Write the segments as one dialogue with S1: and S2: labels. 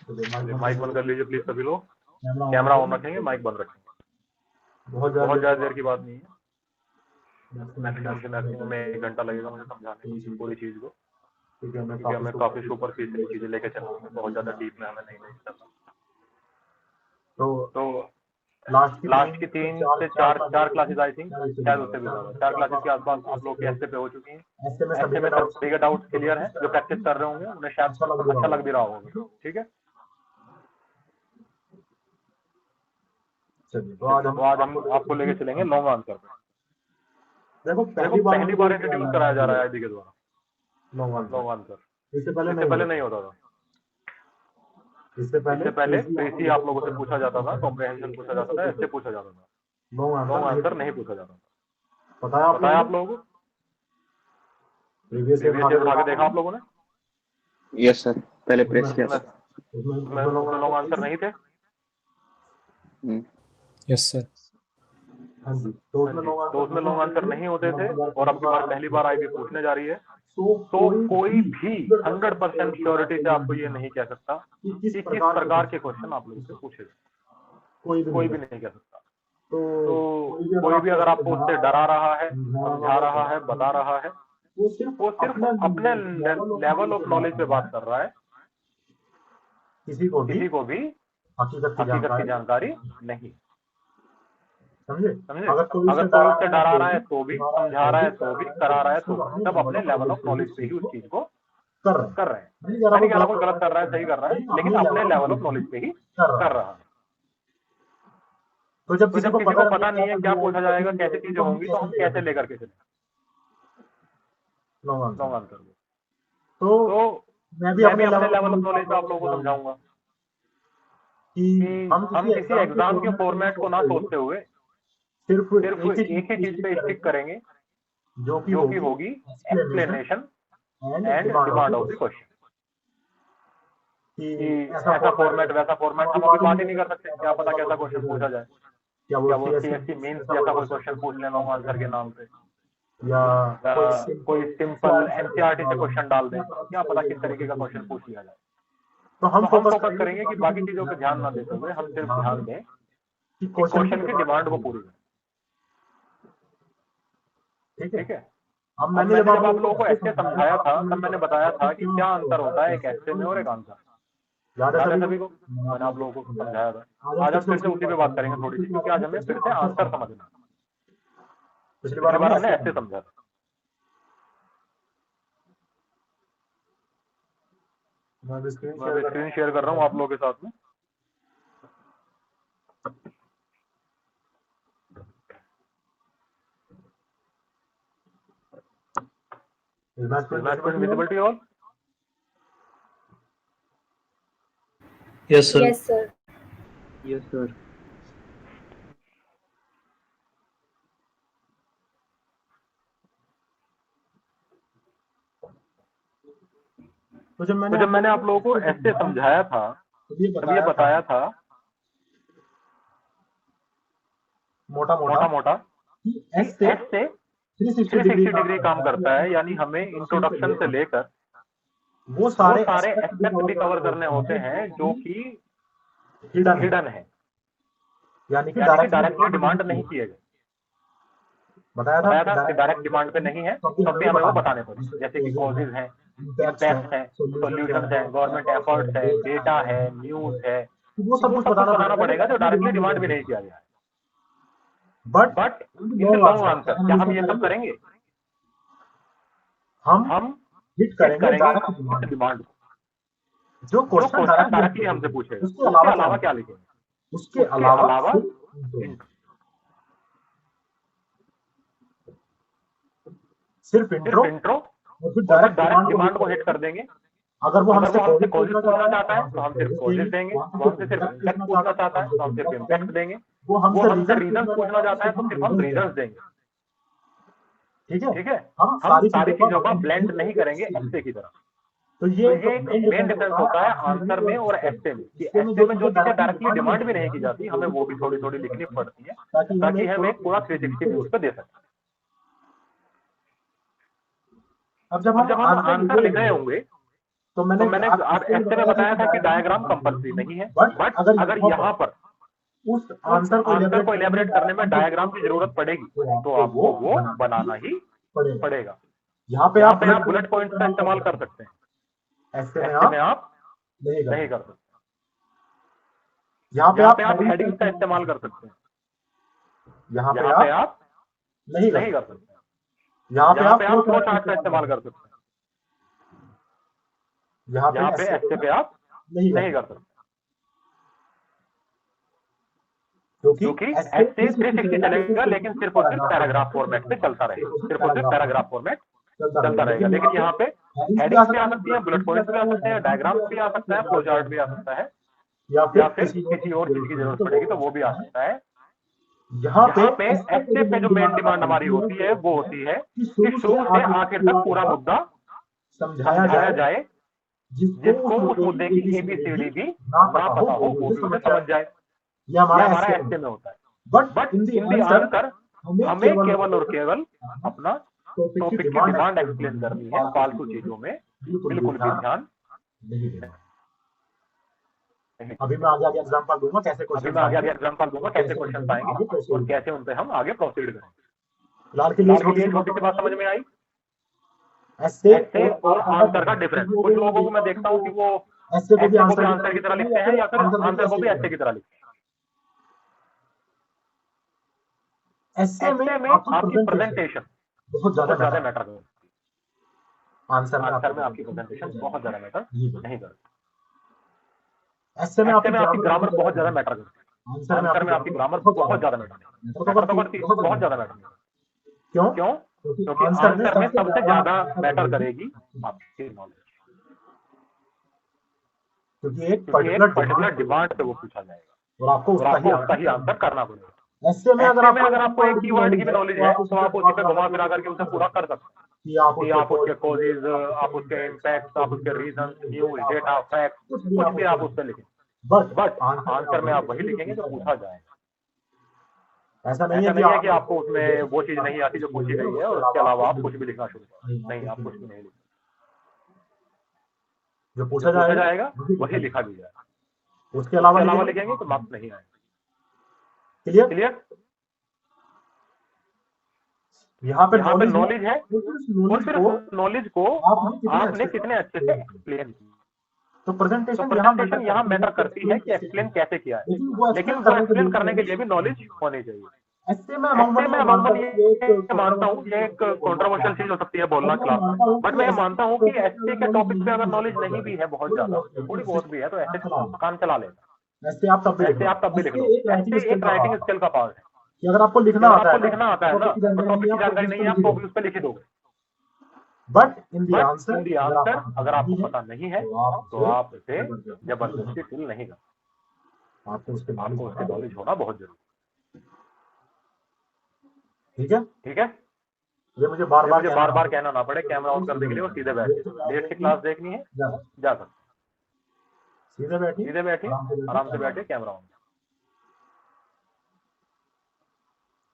S1: Mic बंद कर लीजिए प्लीज सभी लोग। कैमरा ऑन रखेंगे, माइक बंद रखेंगे। बहुत ज़्यादा देर की बात नहीं है, मैक्सिमम में 1 घंटा लगेगा मुझे समझाने की पूरी चीज़ को, क्योंकि हमें काफ़ी सुपरफिशियल चीज़ें लेके चलना है, बहुत ज़्यादा डीप में हमें नहीं चलना। तो लास्ट की 3 से 4 क्लासेस आई थिंक, शायद उससे भी ज़्यादा 4 क्लासेस के आसपास आप लोग के एस्से पे हो चुकी हैं। एस्से में सभी के डाउट्स क्लियर हैं, जो प्रैक्टिस कर रहे होंगे उन्हें शायद अच्छा लग भी रहा होगा। ठीक है, तो आज हम आपको लेके चलेंगे लॉन्ग आंसर पे। देखो पहली बार इंट्रोड्यूस कराया जा रहा है आईबी के द्वारा लॉन्ग आंसर। इससे पहले नहीं होता था। इससे पहले प्रीसी आप लोगों से पूछा जाता था, कॉम्प्रिहेंशन पूछा जाता था, ऐसे पूछा जाता था, लॉन्ग आंसर नहीं पूछा जाता था। पता है आप लोगों को? प्रीवियस ईयर उठा के देखा आप लोगों ने?
S2: यस सर, पहले प्रेस किया था।
S1: उसमें लॉन्ग आंसर नहीं थे।
S3: Yes sir.
S1: हाँ जी, तो उसमें लॉन्ग आंसर नहीं होते थे, और अब की बार पहली बार आईबी पूछने जा रही है, तो कोई भी 100% श्योरिटी से आपको ये नहीं कह सकता कि किस प्रकार के क्वेश्चन आप लोगों से पूछे, कोई भी नहीं कह सकता। तो कोई भी अगर आपको उससे डरा रहा है, समझा रहा है, बता रहा है, वो सिर्फ अपने लेवल ऑफ नॉलेज पे बात कर रहा है, किसी को भी हकीकत की जानकारी नहीं। समझे? अगर कोई उससे डरा रहा है तो भी, समझा रहा है तो भी, करा रहा है तो भी, सब अपने लेवल ऑफ नॉलेज पे ही उस चीज को कर रहे हैं। मैं नहीं कह रहा कोई गलत कर रहा है, सही कर रहा है, लेकिन अपने लेवल ऑफ नॉलेज पे ही कर रहा है। तो जब किसी को पता नहीं है क्या पूछा जाएगा, कैसे चीजें होंगी, तो हम कैसे लेकर के चले लॉन्ग आंसर। तो मैं भी अपने लेवल ऑफ नॉलेज पे आप लोगों को समझाऊंगा कि हम किसी एग्जाम के फॉर्मेट को ना सोचते हुए सिर्फ एक ही चीज पे स्टिक करेंगे, जो कि होगी explanation and demand of the question. कि ऐसा फॉर्मेट वैसा फॉर्मेट हम अभी बात ही नहीं कर सकते, क्या पता कैसा क्वेश्चन पूछा जाए, क्या वो सीएससी मेंस जैसा कोई क्वेश्चन पूछ लें लॉन्ग आंसर के नाम पे, या कोई सिंपल एनसीईआरटी से क्वेश्चन डाल दें, क्या पता किस तरीके का क्वेश्चन पूछ लिया जाए। तो हम फोकस करेंगे कि बाकी चीजों पे ध्यान ना देते हुए हम सिर्फ ध्यान दें कि क्वेश्चन की डिमांड को पूरी करें। ठीक है। अब मैंने जब आप लोगों को ऐसे समझाया था, तब मैंने बताया था कि क्या अंतर होता है एक ऐसे में और एक आंसर। याद है सभी को? मैंने आप लोगों को समझाया था। आज हम फिर से उसी पे बात करेंगे थोड़ी सी, क्योंकि आज हमें फिर से आंसर समझना। पिछली बार हमने ऐसे समझा था। मैं स्क्रीन शेयर कर रहा हूँ आप लोगों के साथ में। Is my screen visible to you all?
S3: Yes sir.
S4: Yes, sir.
S2: Yes sir.
S1: तो जब मैंने आप लोगों को ऐसे समझाया था, तब ये बताया था मोटा मोटा एस से 360 डिग्री काम करता है, यानी हमें इंट्रोडक्शन से लेकर वो सारे एस्पेक्ट भी कवर करने होते हैं जो कि हिडन है, यानी कि डायरेक्टली डिमांड नहीं किए गए। बताया था कि डायरेक्ट डिमांड पे नहीं है, तब भी हमें वो बताने पड़े, जैसे कि कॉजेज हैं, इम्पैक्ट है, सॉल्यूशंस है, गवर्नमेंट एफर्ट्स है, डेटा है, न्यूज है, वो सब कुछ बताना पड़ेगा जो डायरेक्टली डिमांड भी नहीं किया गया है। But in the long answer क्या हम ये सब करेंगे? हम हिट करेंगे डिमांड को, जो क्वेश्चन डायरेक्टली हमसे पूछेगा। उसके अलावा क्या लिखेंगे? उसके अलावा सिर्फ इंट्रो और फिर डायरेक्ट डिमांड को हिट कर देंगे। अगर वो हमसे कॉजेज पूछना चाहता है तो हम सिर्फ कॉजेज देंगे, वो हमसे सिर्फ इम्पैक्ट पूछना चाहता है तो हम सिर्फ इम्पैक्ट देंगे, वो हमसे रीजन पूछना चाहता है तो सिर्फ हम रीजन देंगे। ठीक है, हम सारी चीजों का ब्लेंड नहीं करेंगे एस्से की तरह। तो ये एक मेन डिफरेंस होता है आंसर में और एस्से में, कि एस्से में जो चीजें डायरेक्टली डिमांड भी नहीं की जाती, हमें वो भी थोड़ी थोड़ी लिखनी पड़ती है, ताकि हम एक पूरा 360 व्यूज पे दे सकें। अब जब हम आंसर लिख रहे होंगे
S4: तो मैंने
S1: ऐसे में बताया था कि डायग्राम कंपल्सरी नहीं है, बट अगर यहाँ पर
S4: उस आंसर
S1: को इलेबोरेट करने में डायग्राम की जरूरत पड़ेगी तो आपको वो बनाना ही पड़ेगा।
S4: यहाँ पे
S1: आप बुलेट पॉइंट का इस्तेमाल कर सकते हैं,
S4: ऐसे
S1: में आप नहीं कर सकते।
S4: यहाँ पे
S1: आप हेडिंग्स का इस्तेमाल कर सकते हैं,
S4: यहाँ पे आप नहीं कर सकते। यहाँ पे आप
S1: फ्लो चार्ट का इस्तेमाल कर सकते हैं, यहाँ पे ऐसे पे आप नहीं कर सकते, क्योंकि ऐसे 360 चलेगा लेकिन सिर्फ और सिर्फ पैराग्राफ फॉर्मेट में चलता रहेगा, सिर्फ और सिर्फ पैराग्राफ फॉर्मेट चलता रहेगा। लेकिन यहाँ पे हेडिंग्स भी आ सकती है, बुलेट पॉइंट्स भी आ सकते हैं, डायग्राम भी आ सकता है, फ्लो चार्ट भी आ सकता है, या फिर किसी और चीज की जरूरत पड़ेगी तो वो भी आ सकता है। यहाँ पे ऐसे पे जो मेन डिमांड हमारी होती है वो होती है कि शुरू से आखिर तक पूरा मुद्दा समझाया जाए, जिसको उस मुद्दे की ABCD भी ना पता हो वो भी उसे समझ जाए। ये हमारा ऐसे में होता है। बट इन दी आंसर हमें केवल और केवल अपना टॉपिक की डिमांड एक्सप्लेन करनी है, फालतू चीजों में बिल्कुल भी ध्यान नहीं देना।
S4: अभी मैं आगे एग्जांपल दूंगा कैसे क्वेश्चन
S1: आएंगे और कैसे उन पे हम आगे प्रोसीड करेंगे।
S4: फिलहाल के लिए
S1: छोटी सी बात समझ में आई, ऐसे और आंसर का डिफरेंस। कुछ लोगों को मैं देखता हूँ कि वो ऐसे को भी आंसर की तरह लिखते हैं या फिर आंसर को भी ऐसे की तरह लिखते हैं। ऐसे में आपकी प्रेजेंटेशन बहुत ज्यादा मैटर करती है, आंसर में आपकी प्रेजेंटेशन बहुत ज्यादा मैटर नहीं करती। ऐसे में आपकी ग्रामर बहुत ज्यादा मैटर करती है, आंसर में आपकी ग्रामर बहुत ज्यादा मैटर करती है, बहुत ज्यादा मैटर करती है। क्यों? क्योंकि आंसर में सबसे ज्यादा मैटर करेगी आपकी नॉलेज, क्योंकि एक पर्टिकुलर डिमांड पे वो पूछा जाएगा और आपको उसका ही आंसर करना पड़ेगा। ऐसे में अगर आपको एक कीवर्ड की भी नॉलेज है तो आप उसी पे घुमा फिरा करके उसे पूरा कर सकते हैं कि आप उसके कॉजेज, आप उसके इम्पैक्ट, आप उसके रीजन, न्यूज, डेटा, फैक्ट, कुछ भी आप उस पर लिखें, बट आंसर में आप वही लिखेंगे जो पूछा जाएगा। ऐसा नहीं है कि आपको उसमें वो चीज नहीं आती जो पूछी गई है और उसके अलावा आप कुछ भी लिखना शुरू करें। नहीं, आप कुछ भी नहीं लिखें, जो पूछा जाएगा वही लिखा भी जाएगा। उसके अलावा लिखेंगे तो मार्क्स नहीं आएगा। क्लियर? यहाँ पे नॉलेज है और सिर्फ नॉलेज को आपने कितने अच्छे से एक्सप्लेन किया। तो प्रेजेंटेशन यहाँ मैटर करती है कि एक्सप्लेन कैसे किया है, लेकिन वो एक्सप्लेन करने के लिए भी नॉलेज होनी चाहिए। ऐसे मैं नॉर्मली ये मानता हूँ, ये एक कंट्रोवर्शियल चीज हो सकती है बोलना क्लास में, बट मैं मानता हूँ कि ऐसे के टॉपिक पे अगर नॉलेज नहीं भी है बहुत ज्यादा, थोड़ी बहुत भी है, तो ऐसे काम चला लेना। ऐसे आप तब भी लिख लो। ऐसे एक राइटिंग स्किल का पार्ट है कि अगर आपको लिखना आता है ना, टॉपिक की जानकारी नहीं है, आप तो भी उस पर लिख दोगे। बट इन दी आंसर अगर आपको पता नहीं है तो आप इसे जबरदस्ती फिल नहीं कर, आपको उसके नॉलेज होना बहुत जरूरी। ठीक है? ये मुझे बार बार कहना ना पड़े कैमरा ऑन करने के लिए और सीधे बैठे। लेट की क्लास देखनी है जा सकते, सीधे बैठिए, आराम से बैठिए, कैमरा ऑन।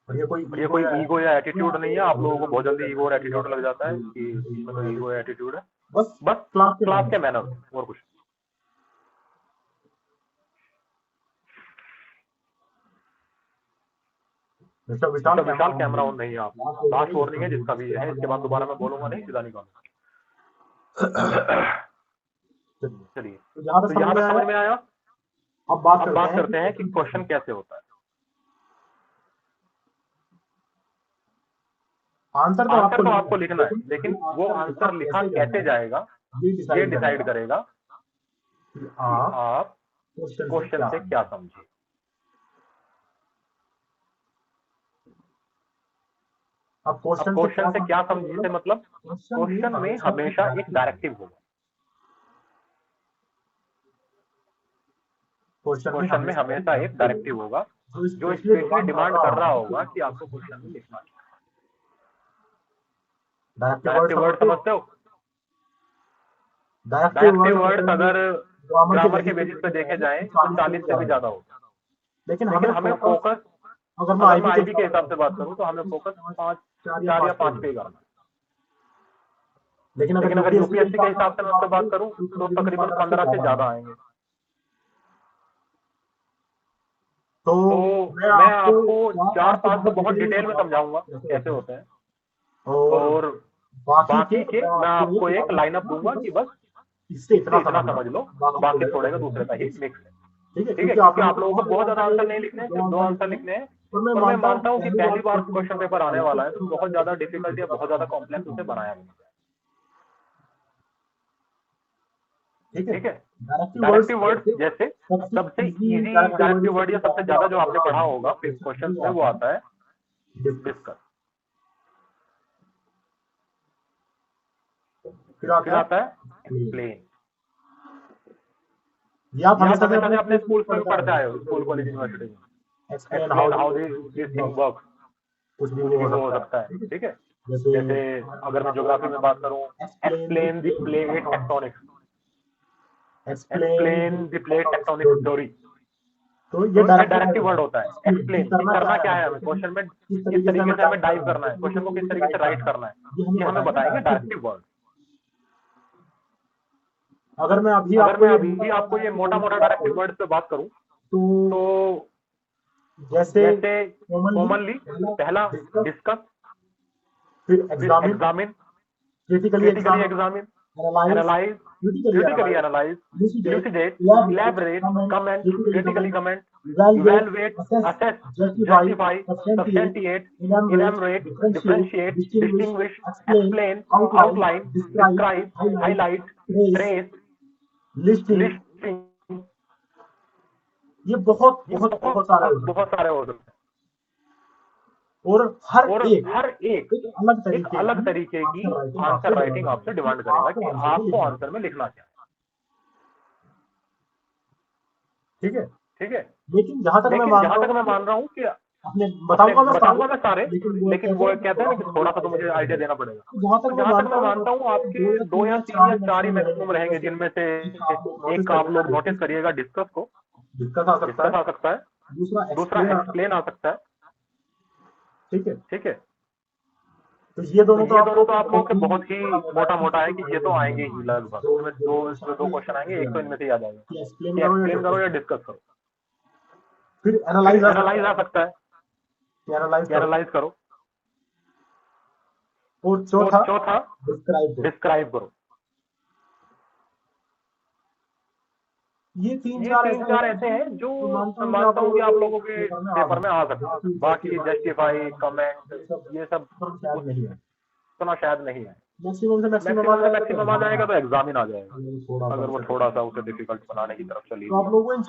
S1: और ये कोई ईगो या एटीट्यूड नहीं है। आप लोगों को बहुत जल्दी ईगो और एटीट्यूड लग जाता है कि इसमें तो ईगो या एटीट्यूड है, बस क्लास के मैनर और कुछ। मिस्टर विशाल कैमरा ऑन नहीं है आप। लास्ट वार्निंग है जिसका भी है, इसके बाद दोबारा मैं बोलूंगा नहीं, सीधा नहीं कहूंगा। चलिए, तो यहाँ पे समझ में आया। अब बात करते हैं कि क्वेश्चन कैसे होता है। आंसर तो आपको लिखना है, लेकिन वो आंसर लिखा कैसे जाएगा ये डिसाइड करेगा कि आप क्वेश्चन से क्या समझे। अब क्वेश्चन से क्या समझे से मतलब क्वेश्चन में हमेशा एक डायरेक्टिव होगा। क्वेश्चन में हमेशा एक डायरेक्टिव होगा जो स्पेशली डिमांड कर रहा होगा कि आपको क्वेश्चन में लिखना है। डायरेक्टिव वर्ड समझते हो? डायरेक्टिव वर्ड अगर ग्रामर के बेसिस पे देखे जाएं तो 40 से भी ज्यादा होगा, लेकिन हमें फोकस, अगर मैं आईबी के हिसाब से बात करूं तो हमें फोकस 4 या 5 पे ही करना।
S4: लेकिन अगर यूपीएससी के हिसाब से मैं उससे बात करूं तो तकरीबन 15 से ज्यादा आएंगे। तो मैं आपको 4-5 तो बहुत डिटेल में समझाऊंगा कैसे होते हैं, और बाकी के मैं आपको एक लाइनअप दूंगा कि बस इससे इतना समझ लो, बाकी छोड़ेगा दूसरे का ही मिक्स है। ठीक है, क्योंकि आप लोगों को बहुत ज्यादा आंसर नहीं लिखने हैं, सिर्फ 2 आंसर लिखने हैं। और मैं मानता हूं कि पहली बार क्वेश्चन पेपर आने वाला है, तो बहुत ज्यादा डिफिकल्ट या बहुत ज्यादा कॉम्प्लेक्स उसे बनाया नहीं है। ठीक है, डायरेक्टिव वर्ड जैसे सबसे इजी डायरेक्टिव वर्ड या सबसे ज्यादा जो आपने पढ़ा होगा फिर क्वेश्चन में, वो आता है डिस्कस। फिर आता है एक्सप्लेन। ये आप हमेशा से अपने स्कूल में पढ़ते आए हो, स्कूल कॉलेज यूनिवर्सिटी में। Explain how this thing works, कुछ भी हो सकता है। ठीक है, जैसे अगर मैं ज्योग्राफी में बात करूं, explain the plate tectonics, explain the plate tectonic theory. तो ये डायरेक्टिव वर्ड होता है। एक्सप्लेन करना क्या है हमें, क्वेश्चन में किस तरीके से हमें डाइव करना है, क्वेश्चन को किस तरीके से राइट करना है, ये हमें बताएंगे डायरेक्टिव वर्ड। अगर मैं अभी आपको ये मोटा मोटा डायरेक्टिव वर्ड पे बात करूं तो जैसे कॉमनली पहला डिस्कस, फिर examine, critically examine, analyse, critically analyse, elucidate, elaborate, comment, critically comment, evaluate, assess, justify, substantiate, enumerate, differentiate, distinguish, explain, outline, describe, highlight, trace, listing, ये बहुत सारे हो सकते हैं। और हर एक अलग तरीके की आंसर राइटिंग आपसे डिमांड करेगा कि आपको आंसर में लिखना क्या है। ठीक है, लेकिन जहां तक मैं मान रहा हूं कि बताऊंगा मैं सारे, लेकिन वो कहते हैं ना कि थोड़ा सा तो मुझे आइडिया देना पड़ेगा। जहां तक मैं मानता हूँ आपके 2 या 3 या 4 ही मैक्सिमम रहेंगे, जिनमें से एक आप लोग नोटिस करिएगा डिस्कस को, डिस्कस आ सकता है, दूसरा एक्सप्लेन आ सकता है। ठीक है, तो ये दोनों तो आप लोगों के बहुत ही मोटा है कि ये तो आएंगे ही लगभग। इनमें दो क्वेश्चन आएंगे, एक तो इनमें से ही आ जाएगा कि एक्सप्लेन करो या डिस्कस करो। फिर एनालाइज आ सकता है कि एनालाइज करो। और चौथा डिस्क्राइब करो। ये तीन चार ऐसे हैं जो मैं मानता हूँ कि आप लोगों के पेपर में आ सकते हैं। बाकी जस्टिफाई, कमेंट, ये सब उतना शायद नहीं है। मैक्सिमम आ जाएगा तो एग्जामिन आ जाएगा, अगर वो थोड़ा सा उसे डिफिकल्ट बनाने की तरफ चली। तो आप लोगों को इन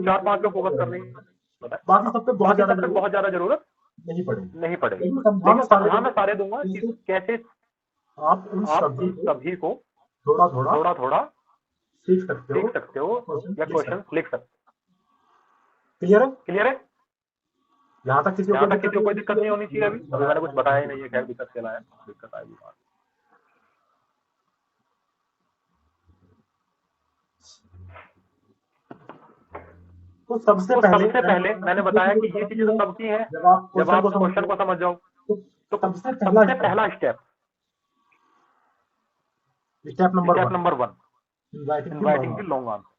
S4: 4-5 पे फोकस करने की, बाकी सब पे बहुत ज्यादा जरूरत नहीं पड़ेगी। लेकिन समझा मैं सारे दूंगा कि कैसे आप उन सभी को थोड़ा सीख सकते हो या क्वेश्चन लिख सकते हो। क्लियर है? यहाँ तक किसी को कोई दिक्कत नहीं होनी चाहिए। अभी मैंने कुछ बताया ही नहीं है, खैर दिक्कत चला है, दिक्कत आएगी बात। तो सबसे पहले मैंने बताया कि ये चीजें सबकी है। जब आप क्वेश्चन को समझ जाओ तो सबसे पहला स्टेप नंबर 1, राइटिंग की लॉन्ग आंसर।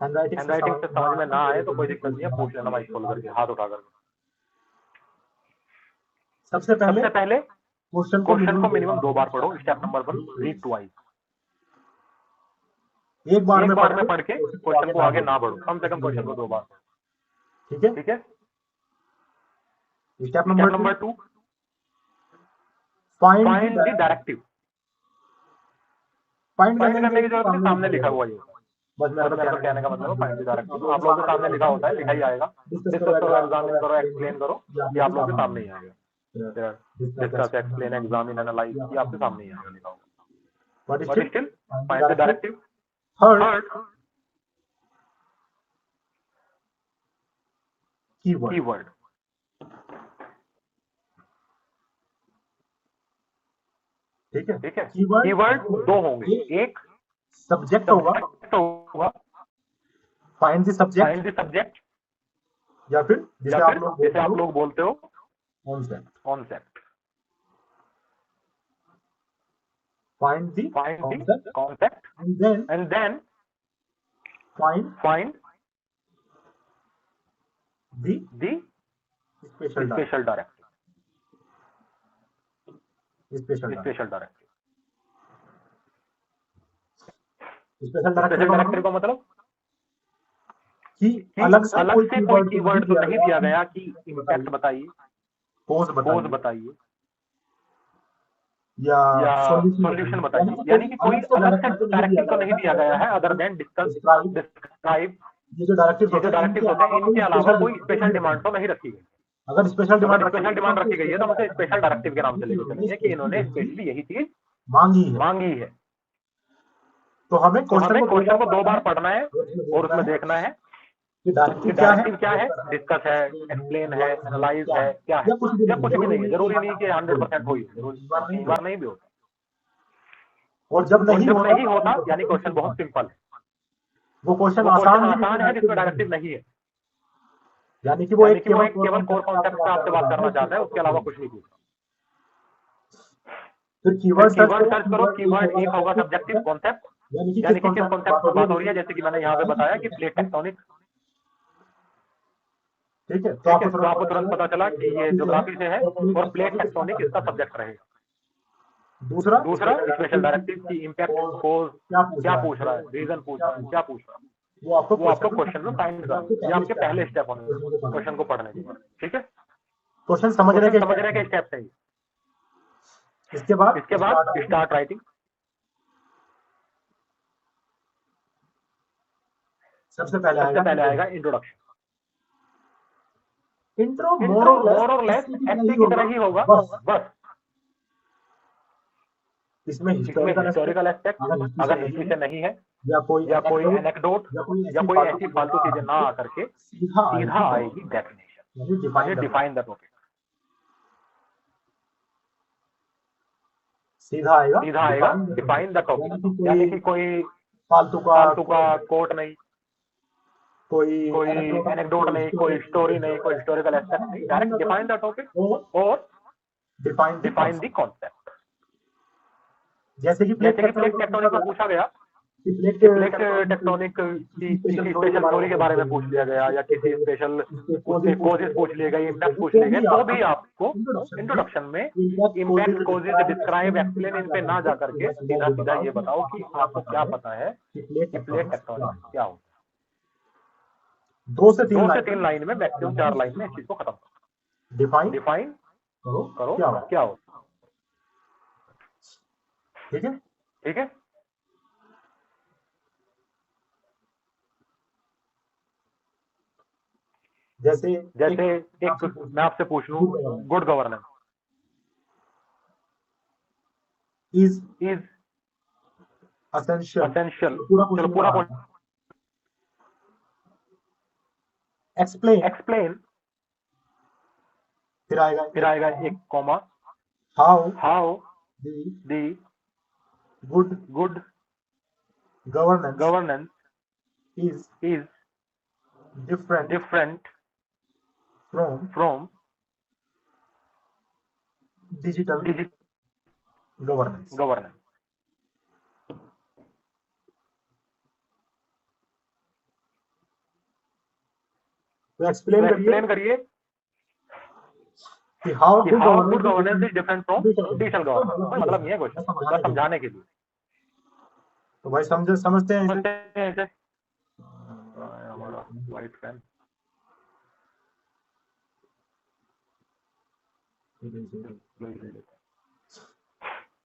S4: हैंडराइटिंग से समझ में ना आए तो कोई दिक्कत नहीं है, पूछ लेना माइक खोल करके, हाथ उठा करके। सबसे पहले क्वेश्चन को मिनिमम 2 बार पढ़ो। Step number 1, read twice. एक बार में पढ़ के क्वेश्चन को आगे ना बढ़ो, कम से कम क्वेश्चन को 2 बार। ठीक है। Step number 2, find the directive. Find करने की जरूरत है, सामने लिखा हुआ है। बस मेरा कहने का मतलब है फाइंड द डायरेक्टिव आप लोगों के सामने लिखा होता है, लिखा ही आएगा। डिस्कस करो, एग्जामिन करो, एक्सप्लेन करो, ये आप लोगों के सामने ही आएगा। डिस्कस, एक्सप्लेन, एग्जामिन, एनालाइज, ये आपके सामने ही आएगा लिखा होगा। But still find the directive. Third, keyword. ठीक है, कीवर्ड 2 होंगे, एक सब्जेक्ट होगा, फाइंड द सब्जेक्ट, या फिर जिसे आप लोग बोलते हो concept. find the concept and then find the special directive. Special directive का मतलब कि अलग से कोई कीवर्ड तो नहीं दिया गया कि इम्पैक्ट बताइए, कोज बताइए या सॉल्यूशन बताइए, यानी कि कोई अलग से डायरेक्टिव तो नहीं दिया गया है अदर देन डिस्क्राइब। ये जो डायरेक्टिव होते हैं इनके अलावा कोई स्पेशल डिमांड तो नहीं रखी गई। अगर स्पेशल डिमांड रखी गई है तो हम उसे स्पेशल डायरेक्टिव के नाम से लेके चलेंगे कि इन्होंने स्पेशली यही चीज मांगी है। तो हमें क्वेश्चन को 2 बार पढ़ना है और उसमें देखना है कि डायरेक्टिव क्या है, डिस्कस है, एक्सप्लेन है, एनालाइज है, क्या है, या कुछ भी नहीं है। जरूरी नहीं कि 100% हो, जरूरी बार नहीं भी होता। और जब नहीं होता यानी क्वेश्चन बहुत सिंपल है, वो क्वेश्चन आसान है जिसमें डायरेक्टिव नहीं है, यानी कि वो एक केवल कोर कॉन्सेप्ट पे आपसे बात करना चाहता है, उसके अलावा कुछ नहीं पूछता। फिर कीवर्ड सर्च करो। कीवर्ड एक होगा सब्जेक्टिव कॉन्सेप्ट, यानी कि किस कॉन्सेप्ट पर बात हो रही है, जैसे कि मैंने यहाँ पे बताया कि प्लेट टेक्टोनिक। ठीक है, तो आपको तुरंत पता चला कि ये ज्योग्राफी से है और प्लेट टेक्टोनिक इसका सब्जेक्ट रहेगा। दूसरा स्पेशल डायरेक्टिव की इम्पैक्ट कोज क्या पूछ रहा है, रीजन पूछ रहा है, क्या पूछ रहा है, वो आपको क्वेश्चन में फाइंड करना। ये आपके पहले स्टेप होंगे क्वेश्चन को पढ़ने के बाद। ठीक है, क्वेश्चन समझने के स्टेप है। इसके बाद स्टार्ट राइटिंग। सबसे पहले आएगा इंट्रोडक्शन। इंट्रो मोर और लेस ऐसे की तरह ही होगा, बस इसमें हिस्टोरिकल एस्पेक्ट अगर हिस्ट्री से नहीं है, या कोई एनेक्डोट या कोई ऐसी फालतू चीजें ना आकर के सीधा आएगी डेफिनेशन, डिफाइन द टॉपिक। सीधा आएगा डिफाइन द टॉपिक, यानी कि कोई फालतू का कोट नहीं, कोई एनेक्डोट नहीं, कोई स्टोरी नहीं, कोई हिस्टोरिकल एस्पेक्ट नहीं, डायरेक्ट डिफाइन द टॉपिक और डिफाइन द कॉन्सेप्ट। जैसे कि प्लेट टेक्टोनिक में पूछा गया कि प्लेट टेक्टोनिक की किसी स्पेशल स्टोरी के बारे में पूछ लिया गया, या किसी स्पेशल कोजेस पूछ लिए गए, इम्पैक्ट पूछ लिए गए, तो भी आपको इंट्रोडक्शन में impact, causes, describe, explain in पे ना जाकर के सीधा ये बताओ कि आपको क्या पता है कि प्लेट टेक्टोनिक क्या होता है। 2 से 3 लाइन में, मैक्सिमम 4 लाइन में इस चीज को खत्म करो। डिफाइन करो क्या हो। ठीक है। जैसे एक मैं आपसे पूछ लूं, गुड गवर्नेंस इज एसेंशियल। चलो पूरा एक्सप्लेन, फिर आएगा एक comma, how the good governance is different from digital governance. तो एक्सप्लेन करिए कि how good governance is different from digital governance. मतलब ये क्वेश्चन बस समझाने के लिए। तो भाई समझते हैं ऐसे। हमारा वाइट पेन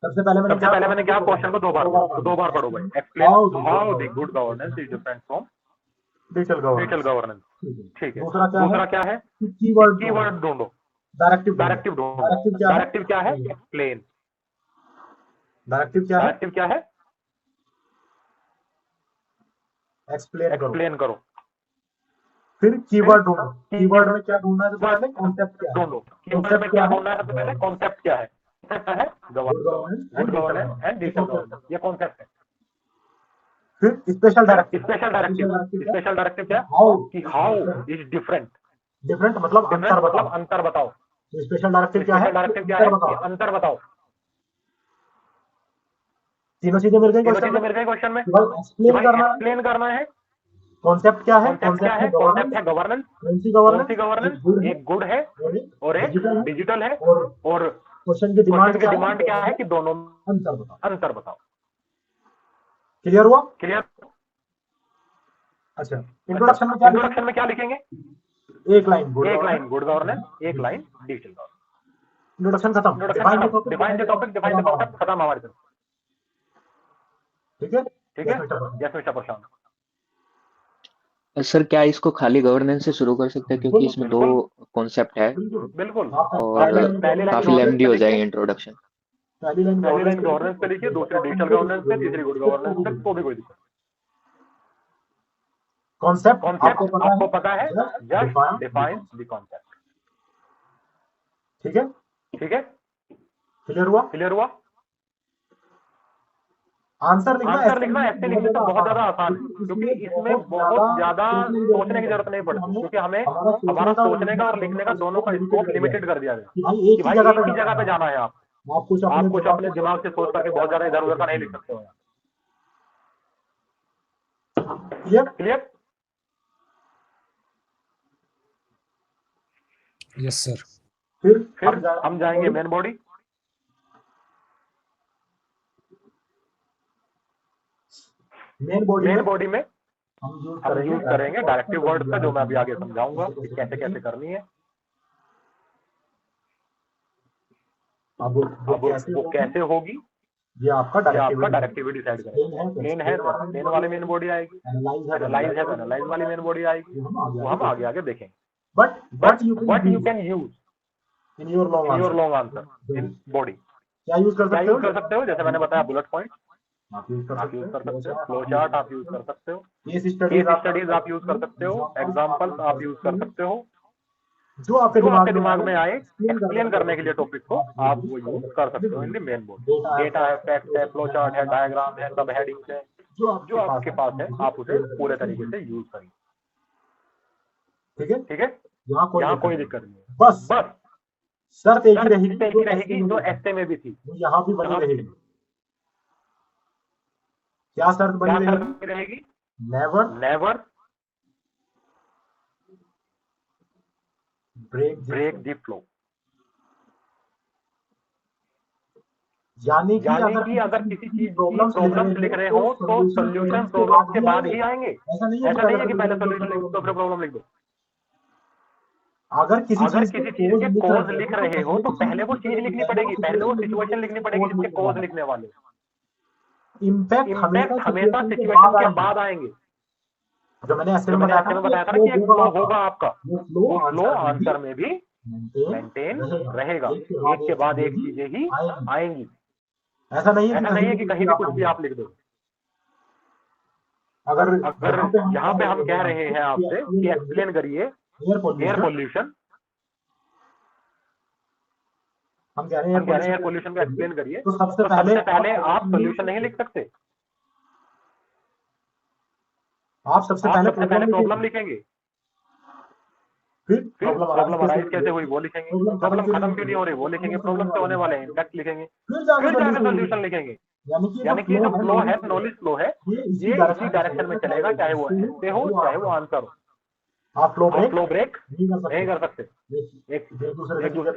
S4: सबसे पहले मैंने क्या क्वेश्चन को 2 बार पढ़ो भाई। Explain how the good governance is different from digital governance. ठीक है। दूसरा क्या है, कीवर्ड ढूंढो, डायरेक्टिव ढूंढो। डायरेक्टिव क्या है, एक्सप्लेन। डायरेक्टिव क्या है, एक्सप्लेन करो। फिर कीवर्ड ढूंढो। कीवर्ड में क्या ढूंढना है, सबसे पहले कॉन्सेप्ट क्या ढूंढो। कीवर्ड में क्या ढूंढना है, सबसे पहले कॉन्सेप्ट क्या है। है good governance and digital governance, ये कॉन्सेप्ट है। फिर स्पेशल डायरेक्टिव क्या कि हाउ इज डिफरेंट मतलब अंतर बताओ। स्पेशल डायरेक्टिव क्या है, अंतर बताओ। तीनों चीजें मिल गई
S1: तीनों चीजें मिल गई क्वेश्चन में।
S4: एक्सप्लेन करना है। कॉन्सेप्ट क्या है?
S1: कॉन्सेप्ट है गवर्नेंस। कौन सी गवर्नेंस? एक गुड है और एक डिजिटल है। और
S4: क्वेश्चन की
S1: डिमांड क्या है कि दोनों अंतर बताओ।
S4: क्लियर हुआ?
S1: क्लियर।
S4: अच्छा, इंट्रोडक्शन में
S1: क्या लिखेंगे?
S4: एक लाइन
S1: गुड गवर्नेंस, एक लाइन डिजिटल गवर्नेंस।
S4: इंट्रोडक्शन खत्म।
S1: Define the topic, define the concept, खत्म हमारी तरफ।
S4: ठीक है।
S1: यस मिस्टर प्रशांत।
S2: सर क्या इसको खाली गवर्नेंस से शुरू कर सकते हैं, क्योंकि इसमें दो कॉन्सेप्ट है
S1: बिल्कुल।
S2: और काफी लेंथी हो जाएगी इंट्रोडक्शन।
S4: पहली लाइन
S1: गवर्नेंस पे लिखिए, दूसरी डिजिटल गवर्नेंस पे, तीसरी गुड गवर्नेंस पे, तो भी कोई दिक्कत।
S4: कॉन्सेप्ट
S1: आपको पता है, जस्ट डिफाइन द कॉन्सेप्ट।
S4: ठीक है। क्लियर हुआ? आंसर लिखना
S1: ऐसे लिखने से बहुत ज्यादा आसान है, क्योंकि इसमें बहुत ज्यादा सोचने की जरूरत नहीं पड़ती, क्योंकि हमें हमारा सोचने का और लिखने का दोनों का स्कोप लिमिटेड कर दिया गया कि भाई एक ही जगह पे जाना है। आप कुछ अपने दिमाग से सोच करके बहुत ज्यादा इधर उधर का नहीं लिख सकते हो। क्लियर।
S3: Yes sir.
S1: फिर हम जाएंगे मेन बॉडी। मेन बॉडी में हम यूज करेंगे डायरेक्टिव वर्ड का, जो मैं अभी आगे समझाऊंगा कि कैसे कैसे करनी है।
S4: अब
S1: वो कैसे होगी,
S4: ये आपका
S1: डायरेक्टिविटी डिसाइड करेगा। प्लेन है तो प्लेन वाली मेन बॉडी आएगी, एनालाइज है तो एनालाइज वाली मेन बॉडी आएगी। वो हम आगे आगे देखेंगे। But you can use
S4: in your
S1: long answer in body.
S4: क्या यूज कर
S1: सकते हो? जैसे मैंने बताया, बुलेट पॉइंट
S4: आप यूज कर
S1: सकते हो, फ्लो चार्ट आप यूज कर सकते हो,
S4: केस
S1: केस स्टडीज आप यूज कर सकते हो, एग्जांपल्स आप यूज कर सकते हो।
S4: जो आपके
S1: दिमाग में आए एक्सप्लेन करने के लिए टॉपिक को, आप वो यूज कर सकते हो in the main board. Data है, फैक्ट है, फ्लो चार्ट है, डायग्राम है, सब हेडिंग्स है, जो आपके पास है, आप उसे पूरे तरीके से यूज करिए। ठीक है। यहाँ कोई दिक्कत नहीं है। बस
S4: शर्त एक ही
S1: रहेगी जो एस्टे में भी थी,
S4: यहाँ भी बनी रहेगी। क्या शर्त बनी
S1: रहेगी?
S4: Never
S1: break the flow.
S4: यानी कि
S1: अगर किसी चीज की प्रॉब्लम्स लिख रहे हो तो सॉल्यूशन प्रॉब्लम के बाद ही आएंगे। ऐसा नहीं है कि पहले सॉल्यूशन लिख दो फिर प्रॉब्लम लिख दो।
S4: अगर किसी
S1: चीज के कॉज लिख रहे हो तो पहले वो चीज लिखनी पड़ेगी, पहले वो सिचुएशन लिखनी पड़ेगी जिसके कॉज लिखने वाले।
S4: इम्पैक्ट
S1: हमेशा सिचुएशन के बाद आएंगे। जो मैंने ऐसे में बताया था कि एक फ्लो होगा आपका, वो फ्लो आंसर में भी मेंटेन रहेगा। एक के बाद एक चीजें ही आएंगी। ऐसा नहीं है कि कहीं भी कुछ भी आप लिख दो।
S4: अगर
S1: यहाँ पे हम कह रहे हैं आपसे कि एक्सप्लेन करिए एयर पोल्यूशन, हम कह रहे हैं एयर पोल्यूशन का एक्सप्लेन करिए, तो सबसे पहले आप सोल्यूशन नहीं लिख सकते। आप सबसे पहले प्रॉब्लम लिखेंगे, फिर प्रॉब्लम अराइज कैसे हुई वो लिखेंगे, प्रॉब्लम खत्म क्यों नहीं हो रही वो लिखेंगे, प्रॉब्लम से होने वाले इम्पैक्ट लिखेंगे, फिर जाकर सोल्यूशन लिखेंगे। यानी कि जो फ्लो है, नॉलेज फ्लो है, ये इसी डायरेक्शन में चलेगा, चाहे वो ऐसे हो चाहे वो आंसर हो।
S4: आप फ्लो ब्रेक
S1: नहीं कर सकते, एक दूसरे से चीजें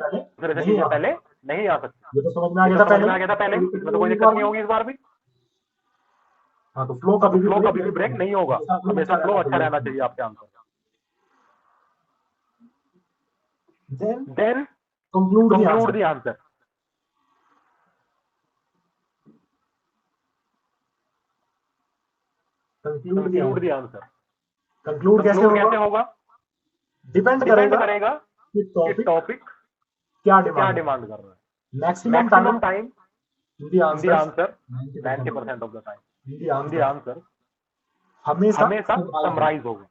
S1: पहले नहीं आ सकती।
S4: ये तो समझ में आ गया था पहले,
S1: इसमें तो कोई दिक्कत नहीं होगी इस बार भी।
S4: हाँ, तो फ्लो कभी
S1: भी ब्रेक नहीं होगा, हमेशा फ्लो अच्छा रहना चाहिए आपके answer. Then conclude the answer. Conclude the answer.
S4: Conclude कैसे होगा? डिपेंड
S1: करेगा कि टॉपिक क्या डिमांड कर रहा है। Maximum time in the answer 90% of the time in the answer हमेशा समराइज होगा।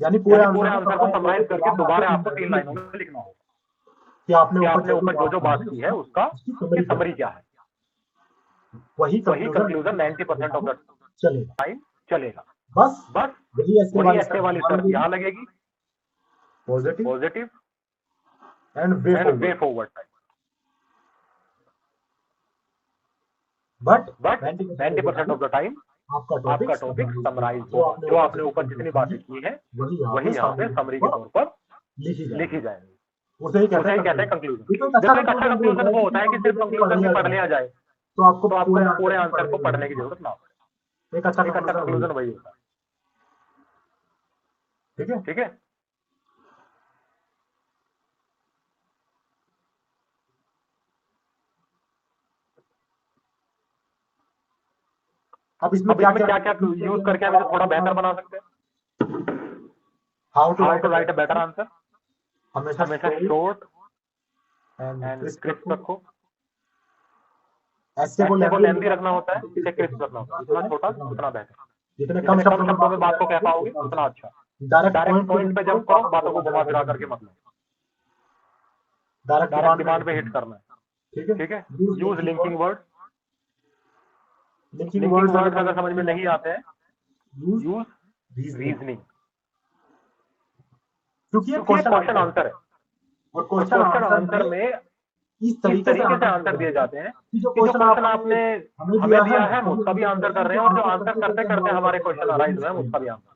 S4: यानी पूरे
S1: आंसर को समराइज करके दोबारा आपको 3 लाइनों में लिखना होगा
S4: कि आपने
S1: ऊपर जो बात की है उसका समरी क्या है। वही कंक्लूजन 90% ऑफ द टाइम चलेगा।
S4: बस
S1: वही ऐसे वाली शर्त यहाँ लगेगी, positive and way forward time.
S4: But 90% of the time आपका टॉपिक समराइज होगा। जो आपने ऊपर जितनी बातें की है वही यहाँ पे समरी के तौर पर लिखी जाएगी। उसे ही कहते हैं कंक्लूजन। देखो एक अच्छा कंक्लूजन वो होता है कि सिर्फ कंक्लूजन भी पढ़ लिया जाए तो आपको पूरे आंसर को पढ़ने की जरूरत ना पड़े। एक अच्छा कंक्लूजन वही होता है। ठीक है। अब इसमें क्या क्या यूज करके हम इसे थोड़ा बेहतर बना सकते हैं। How to write a better answer. हमेशा शॉर्ट एंड क्रिस्प रखो। ऐसे को लेंथी रखना होता है, इसे क्रिस्प रखना होता है। जितना छोटा उतना बेहतर। जितने कम शब्दों में बात को कह पाओगे उतना अच्छा। डायरेक्ट पॉइंट पे जब करो, बातों को घुमा फिरा करके मत लो। डायरेक्ट डिमांड पे हिट करना है। ठीक है। Use linking word. Linking word अगर समझ में नहीं आते हैं, यूज रीजनिंग। क्योंकि ये क्वेश्चन आंसर है और क्वेश्चन आंसर में इस तरीके से आंसर दिए जाते हैं कि जो क्वेश्चन आपने हमें दिया है हम उसका भी आंसर कर रहे हैं, और जो आंसर करते करते हमारे क्वेश्चन अराइज हुए हैं उसका भी आंसर।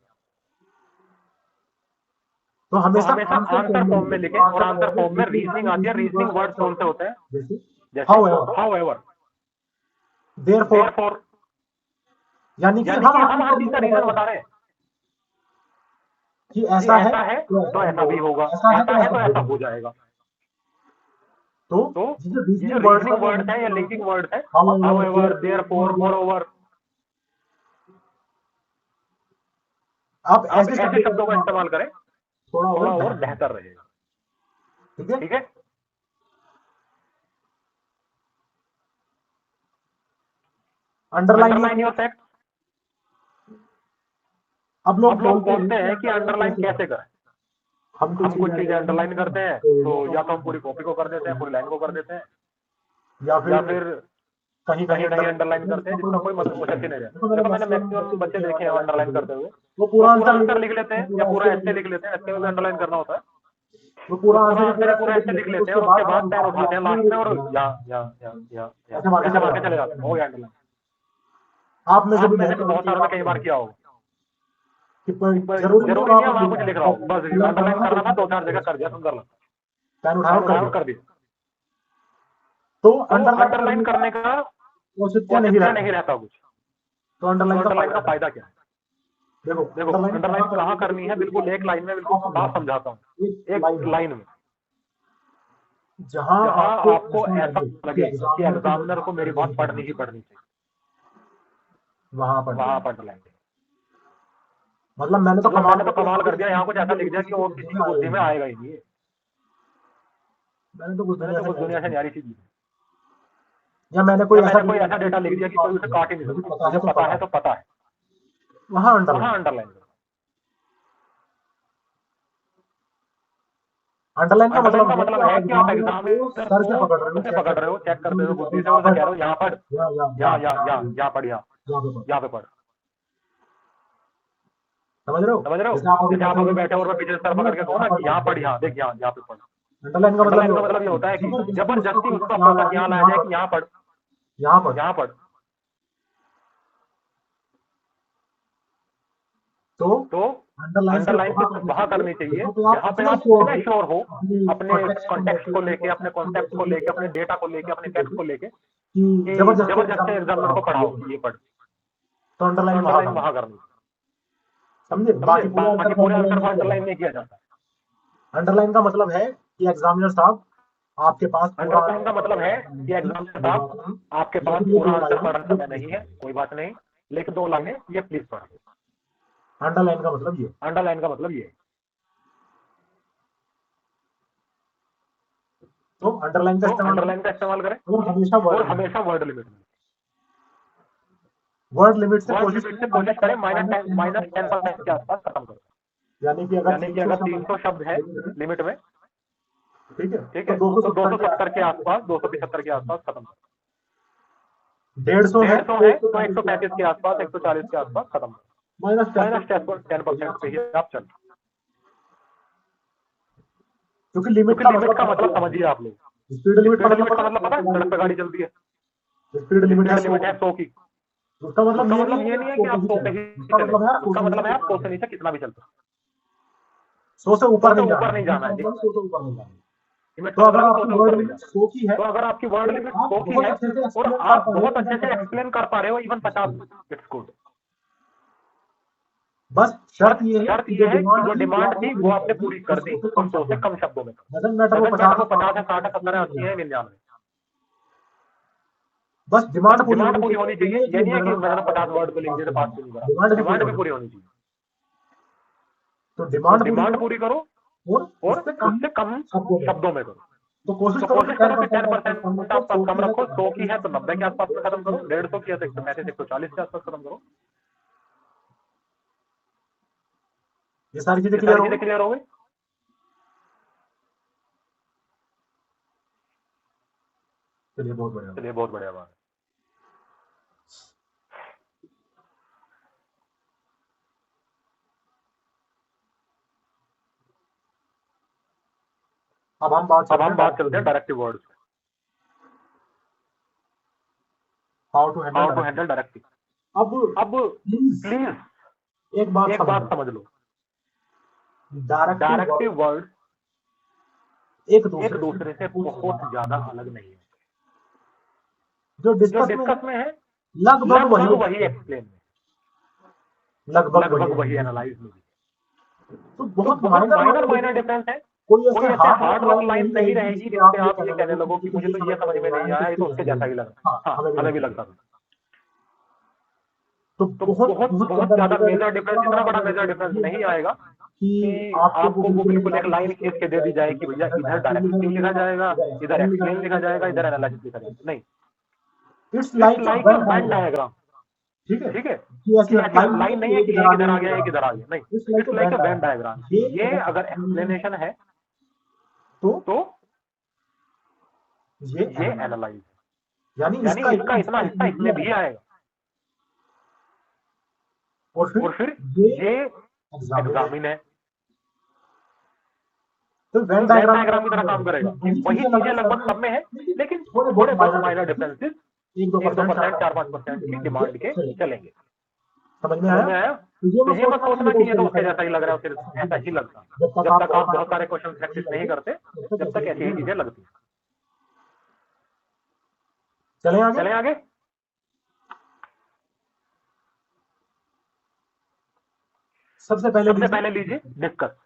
S4: तो हमेशा आंसर फॉर्म में लिखें, और आंसर फॉर्म में रीजनिंग आती है। रीजनिंग वर्ड कौन से होते हैं? जैसे हाउएवर, देयरफॉर, यानी कि हम हर चीज का रीजन बता रहे हैं कि ऐसा है तो ऐसा भी होगा, ऐसा है तो ऐसा हो जाएगा। तो ये रीजनिंग वर्ड है या लिंकिंग वर्ड है, हाउएवर, देयरफॉर, मोरओवर, आप ऐसे शब्दों का इस्तेमाल करें, थोड़ा और बेहतर रहेगा। ठीक है। Underline your fact. अब लोग बोलते हैं कि अंडरलाइन कैसे करें। हम कुछ चीजें अंडरलाइन करते हैं तो या तो हम पूरी कॉपी को कर देते हैं, पूरी लाइन को कर देते हैं, या फिर कहीं अंडरलाइन करते हैं जिसका कोई मतलब मुझे नहीं रहता। देखो मैंने मैक्सिमम बच्चे देखे हैं अंडरलाइन करते हुए, वो पूरा आंसर लिख लेते हैं या पूरा ऐसे लिख लेते हैं। ऐसे में अंडरलाइन करना होता है, वो पूरा आंसर पूरा ऐसे लिख लेते हैं और उसके बाद पेन उठाते हैं लास्ट में और या ऐसे मार के चले जाते हैं। हो गया अंडरलाइन। आप में से बहुत सारे ने कई बार किया होगा। जरूरी नहीं है वहां कुछ लिख रहा हूँ, बस अंडरलाइन करना था, 2-4 जगह कर दिया, सुंदर लगता, पेन उठाया कर दिया। तो अंडरलाइन करने का औचित्य नहीं रहता कुछ। तो अंडरलाइन का फायदा क्या है? देखो अंडरलाइन कहाँ करनी है, बिल्कुल एक लाइन में, बिल्कुल साफ समझाता हूँ। एक लाइन में जहां आपको ऐसा लगे कि एग्जामिनर को मेरी बात पढ़नी ही पढ़नी चाहिए, वहां पर अंडरलाइन। मतलब मैंने तो कमाल कर दिया, यहाँ कुछ ऐसा लिख दिया कि और किसी की बुद्धि में आएगा ही नहीं। मैंने तो कुछ दुनिया से न्यारी चीज ली, या मैंने कोई ऐसा डेटा लिख दिया कि कोई उसे काट ही नहीं सकता। मुझे पता है तो पता है, वहां अंडरलाइन। अंडरलाइन का मतलब है कि आप एग्जाम में सर से पकड़ रहे हो, चेक करते हो बुद्धि से, और कह रहे हो यहाँ पढ़, यहाँ पढ़, यहाँ पे पढ़। समझ रहे हो? जैसे आप अभी बैठे और मैं पीछे सर पकड़ के कहूँ ना कि यहाँ पढ़, यहाँ देख, यहाँ पे पढ़। अंडरलाइन का मतलब ये होता है कि जबरदस्ती उसका फोकस यहाँ लाया जाए कि यहाँ पढ़, यहाँ पढ़। तो अंडरलाइन वहां करनी चाहिए जहां पे आप श्योर हो अपने कॉन्टेक्स्ट को लेके, अपने कॉन्सेप्ट को लेके, अपने डेटा को लेके, अपने फैक्ट को लेके, कि जबरदस्ती एग्जामिनर को पढ़ाओ ये पढ़। तो अंडरलाइन वहां करनी, समझे? बाकी पूरे आंसर को अंडरलाइन नहीं किया जाता। अंडरलाइन का मतलब है कि एग्जामिनर साहब आपके पास, अंडरलाइन का मतलब है कि एग्जामिनर साहब आपके पास पूरा आंसर पढ़ने समय नहीं है, कोई बात नहीं, लेकिन 2 लाइनें ये प्लीज पढ़। अंडरलाइन का मतलब ये। तो अंडरलाइन का इस्तेमाल करें, और हमेशा वर्ड लिमिट में। वर्ड लिमिट से कोशिश करें -10% के आसपास खत्म करें। यानी कि अगर 300 शब्द है लिमिट में, ठीक है, तो 270 के आसपास, 275 के आसपास खत्म करें। 150 है तो 135 के आसपास, 140 के आसपास खत्म करें। -10% पे ही आप चल, क्योंकि लिमिट का मतलब समझिए आप लोग। स्पीड लिमिट का मतलब पता है? सड़क पे गाड़ी चलती है, स्पीड लिमिट है
S1: 100 की।
S4: उसका मतलब
S1: ये नहीं है कि आप 100 पे ही चले, उसका मतलब है आप 100 से नीचे कितना भी चल सकते,
S4: 100 से ऊपर नहीं
S1: जाना है।
S4: 100 से ऊपर नहीं जाना।
S1: तो अगर आपकी वर्ड लिमिट
S4: 100 की है,
S1: तो अगर आपकी वर्ड लिमिट 100 की है और आप बहुत अच्छे से एक्सप्लेन कर पा रहे हो इवन 50, इट्स गुड।
S4: बस शर्त ये है
S1: कि जो डिमांड थी वो आपने पूरी कर दी, और 100 से कम शब्दों में।
S4: डजंट मैटर वो
S1: 50 है, 60 है, 70 है, 80 है, 99।
S4: बस डिमांड पूरी
S1: होनी चाहिए। ये नहीं है कि मैंने 50 वर्ड पे लिख दिया तो बात नहीं करा, डिमांड भी पूरी होनी चाहिए।
S4: तो डिमांड
S1: पूरी करो और उससे कम शब्दों में करो।
S4: तो कोशिश
S1: करो कि 10%
S4: 10%
S1: आसपास कम रखो। 100 की है तो 90 के आसपास में खत्म करो, 150 की है तो 135 140 के आसपास खत्म करो।
S4: ये सारी चीजें क्लियर हो गई। चलिए बहुत बढ़िया बात। अब हम बात
S1: चलते हैं directive words.
S4: How to handle
S1: directive. अब प्लीज
S4: एक बात
S1: समझ लो,
S4: डायरेक्टिव
S1: डायरेक्टिव वर्ड
S4: एक
S1: दूसरे से बहुत ज्यादा अलग नहीं है।
S4: जो
S1: डिस्कस में है
S4: लगभग
S1: वही एक्सप्लेन में,
S4: लगभग
S1: वही एनालाइज में।
S4: तो बहुत
S1: माइनर डिफरेंस है। कोई ऐसे हार्ड वर्क लाइन नहीं रहेगी जिससे आप ये कहने लगो कि मुझे तो ये समझ में नहीं आया, ये तो उसके जैसा ही लग रहा है। हाँ, हमें भी लगता था।
S4: तो
S1: बहुत ज्यादा मेजर डिफरेंस, इतना बड़ा मेजर डिफरेंस नहीं आएगा कि आपको वो बिल्कुल एक लाइन खींच के दे दी जाए कि भैया इधर डायरेक्टिव लिखा जाएगा, इधर एक्सप्लेन लिखा जाएगा, इधर एनालिसिस लिखा जाएगा। नहीं,
S4: it's like
S1: a Venn diagram. ठीक है, ऐसी लाइन नहीं है कि एक इधर आ गया, एक इधर आ गया। नहीं, it's like a Venn diagram. ये अगर एक्सप्लेनेशन है तो ये एनालाइज है, यानी इसका इतना हिस्सा इसमें भी आएगा। और फिर ये एग्जामिन है।
S4: तो वेन
S1: डायग्राम की तरह काम करेगा। वही चीजें लगभग सब में है, लेकिन थोड़े बहुत माइनर डिफरेंसेस 1-2%, 4-5% की डिमांड के चलेंगे।
S4: समझ में आया?
S1: तो ये मत सोचना कि ये तो उसके जैसा ही लग रहा है, फिर ऐसा ही लगता। जब तक आप बहुत सारे क्वेश्चन प्रैक्टिस नहीं करते, जब तक ऐसी ही चीजें लगती। चले आगे।
S4: सबसे पहले
S1: लीजिए डिस्कस।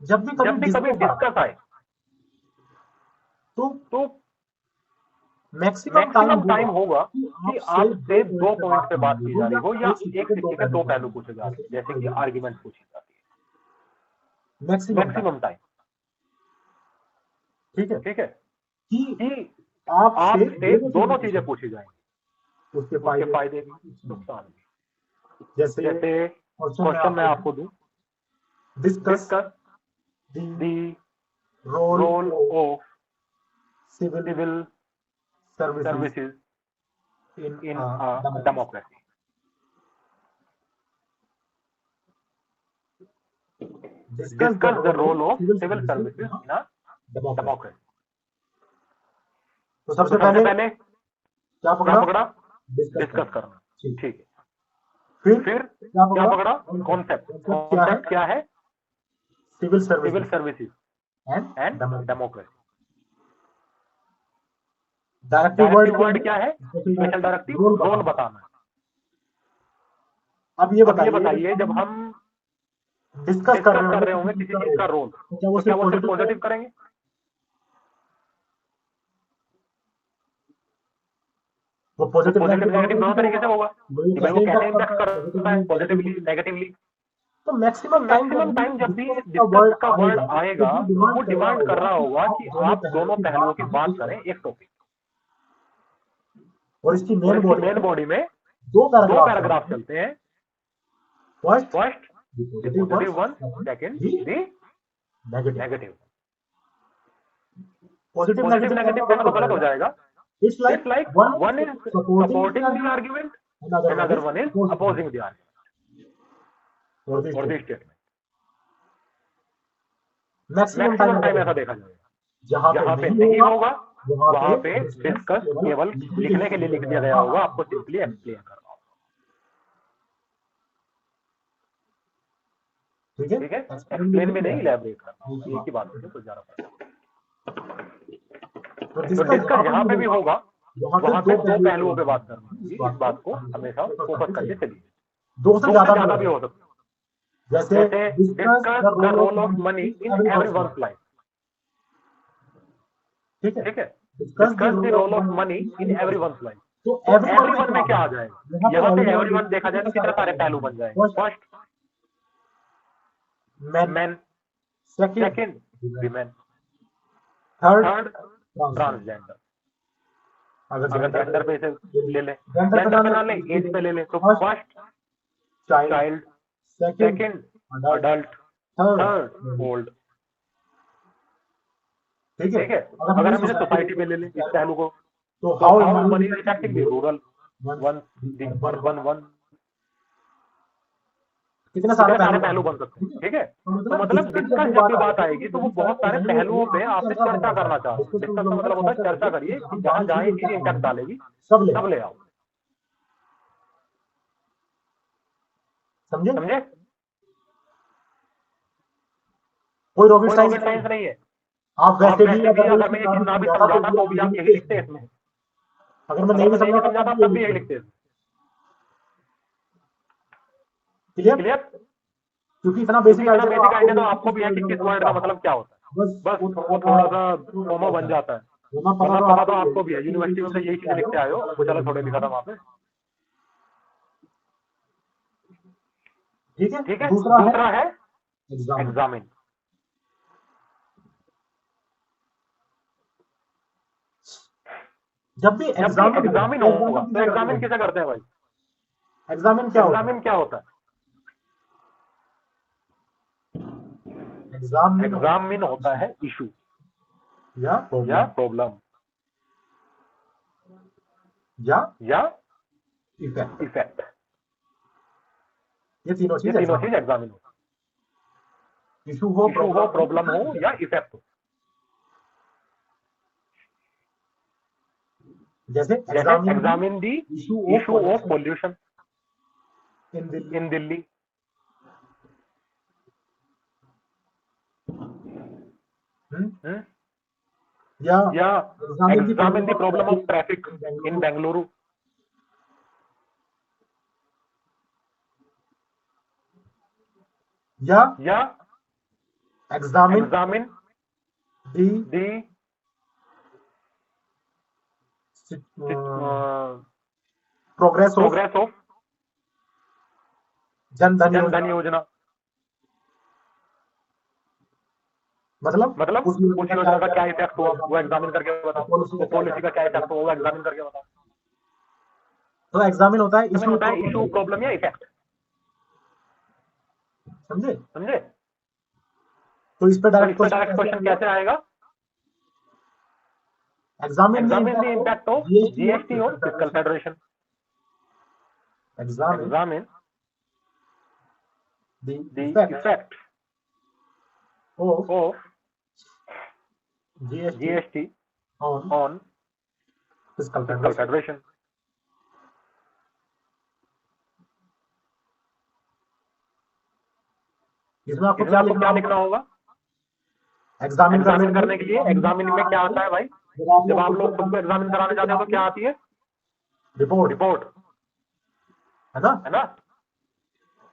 S4: जब भी कभी
S1: डिस्कस आए तो
S4: मैक्सिमम
S1: टाइम होगा कि आपसे 2 पॉइंट पे बात की जा रही हो या एक सिक्के के 2 पहलू पूछे जा रहे हैं, जैसे कि आर्ग्यूमेंट पूछी जाती है। Maximum time. ठीक है कि आपसे दोनों चीजें पूछी जाएंगी, उसके फायदे भी, नुकसान भी। जैसे क्वेश्चन मैं आपको दूं, discuss the role of civil services in a democracy. Discuss the role of civil services in a democracy.
S4: तो सबसे पहले क्या पकड़ा?
S1: डिस्कस करना। ठीक है। फिर क्या पकड़ा? कॉन्सेप्ट क्या है? Civil services and democracy.
S4: Directive
S1: word क्या है? स्पेशल डायरेक्टिव रोल बताना।
S4: अब ये
S1: बताइए जब हम
S4: डिस्कस कर
S1: रहे होंगे किसी चीज का रोल, तो क्या वो सिर्फ पॉजिटिव करेंगे?
S4: वो पॉजिटिव
S1: नेगेटिव दोनों तरीके से होगा कि भाई वो कैसे इंपैक्ट करता है, पॉजिटिवली नेगेटिवली।
S4: तो मैक्सिमम
S1: टाइम जब भी डिस्कस का वर्ड आएगा, वो डिमांड कर रहा होगा कि आप दोनों पहलुओं की बात करें एक टॉपिक।
S4: और इसकी
S1: मेन बॉडी में 2 पैराग्राफ चलते हैं। First positive one, second negative. Positive negative कहना तो गलत हो जाएगा। It's like one is supporting the argument another one is opposing the argument for the statement. Maximum time ऐसा देखा जाएगा जहां पे नहीं होगा वहां पे डिस्कस केवल लिखने के लिए लिख दिया गया होगा, आपको सिंपली एक्सप्लेन करना होगा। ठीक है, एक्सप्लेन में नहीं, इलैबोरेट करना होगा, एक ही बात है, कुछ ज्यादा तो डिस्कस जहां पे भी होगा वहां पे दो पहलुओं पे बात करना होगी। इस बात को हमेशा फोकस करके चलिए। दो से ज्यादा भी हो सकता है, जैसे discuss the role of money in everyone's life. ठीक है, discuss the role of money in everyone's life. तो एवरीवन में क्या आ जाएगा, यहाँ पे एवरीवन देखा जाए तो कितने सारे पहलू बन जाएंगे। First men, second women, third transgender. अगर जेंडर पे से ले ले, जेंडर पे ना ले, एज पे ले ले, तो first child, second adult, third old. ठीक है, अगर हम इसे सोसाइटी में ले लें इस पहलू को, तो how many is affecting the rural one, the urban one, कितने सारे पहलू बन सकते हैं। ठीक है, तो मतलब डिस्कस जब भी बात आएगी तो वो बहुत सारे पहलुओं पे आपसे चर्चा करना चाहते हैं। डिस्कस का मतलब होता है चर्चा करिए, जहां जहां ये चीज इम्पैक्ट डालेगी सब ले आओ। समझे? कोई रॉकेट साइंस नहीं है। आप वैसे भी अगर मैं ये चीज ना भी समझाता तो भी आप यही लिखते हैं इसमें, अगर मैं नहीं भी समझाता तब भी यही लिखते हैं। क्लियर? क्योंकि इतना बेसिक आइडिया तो आपको भी है कि किस वर्ड का मतलब क्या होता है। बस वो थोड़ा सा फॉर्मा बन जाता है, मतलब पता तो आपको भी है, यूनिवर्सिटी में से यही चीज लिखते आए हो, वो चलो थोड़े लिखा था वहां पे। ठीक है, दूसरा है एग्जामिन। जब भी एग्जामिन होगा तो एग्जामिन किसे करते हैं भाई? एग्जामिन क्या होता है? एग्जामिन होता है इशू या प्रॉब्लम या इफेक्ट। ये तीनों चीज एग्जामिन होता है। इशू हो, प्रॉब्लम हो या इफेक्ट हो। जैसे examine the issue of pollution in Delhi, या examine the problem of traffic in Bengaluru, या examine the progress of Jan Dhan योजना। मतलब उस योजना का क्या इफेक्ट हुआ वो एग्जामिन करके बताओ, पॉलिसी का क्या इफेक्ट हुआ वो एग्जामिन करके बताओ। तो एग्जामिन होता है इशू, प्रॉब्लम या इफेक्ट। समझे? तो इस पे डायरेक्ट क्वेश्चन कैसे आएगा? Examine the impact of GST on fiscal federation. Examine the effect of GST on fiscal federation। इसमें आपको क्या लिखना होगा? एग्जामिन करने के लिए एग्जामिन में क्या आता है भाई? जब आप लोग खुद को एग्जामिन कराने जाते हो तो क्या आती है? रिपोर्ट है ना?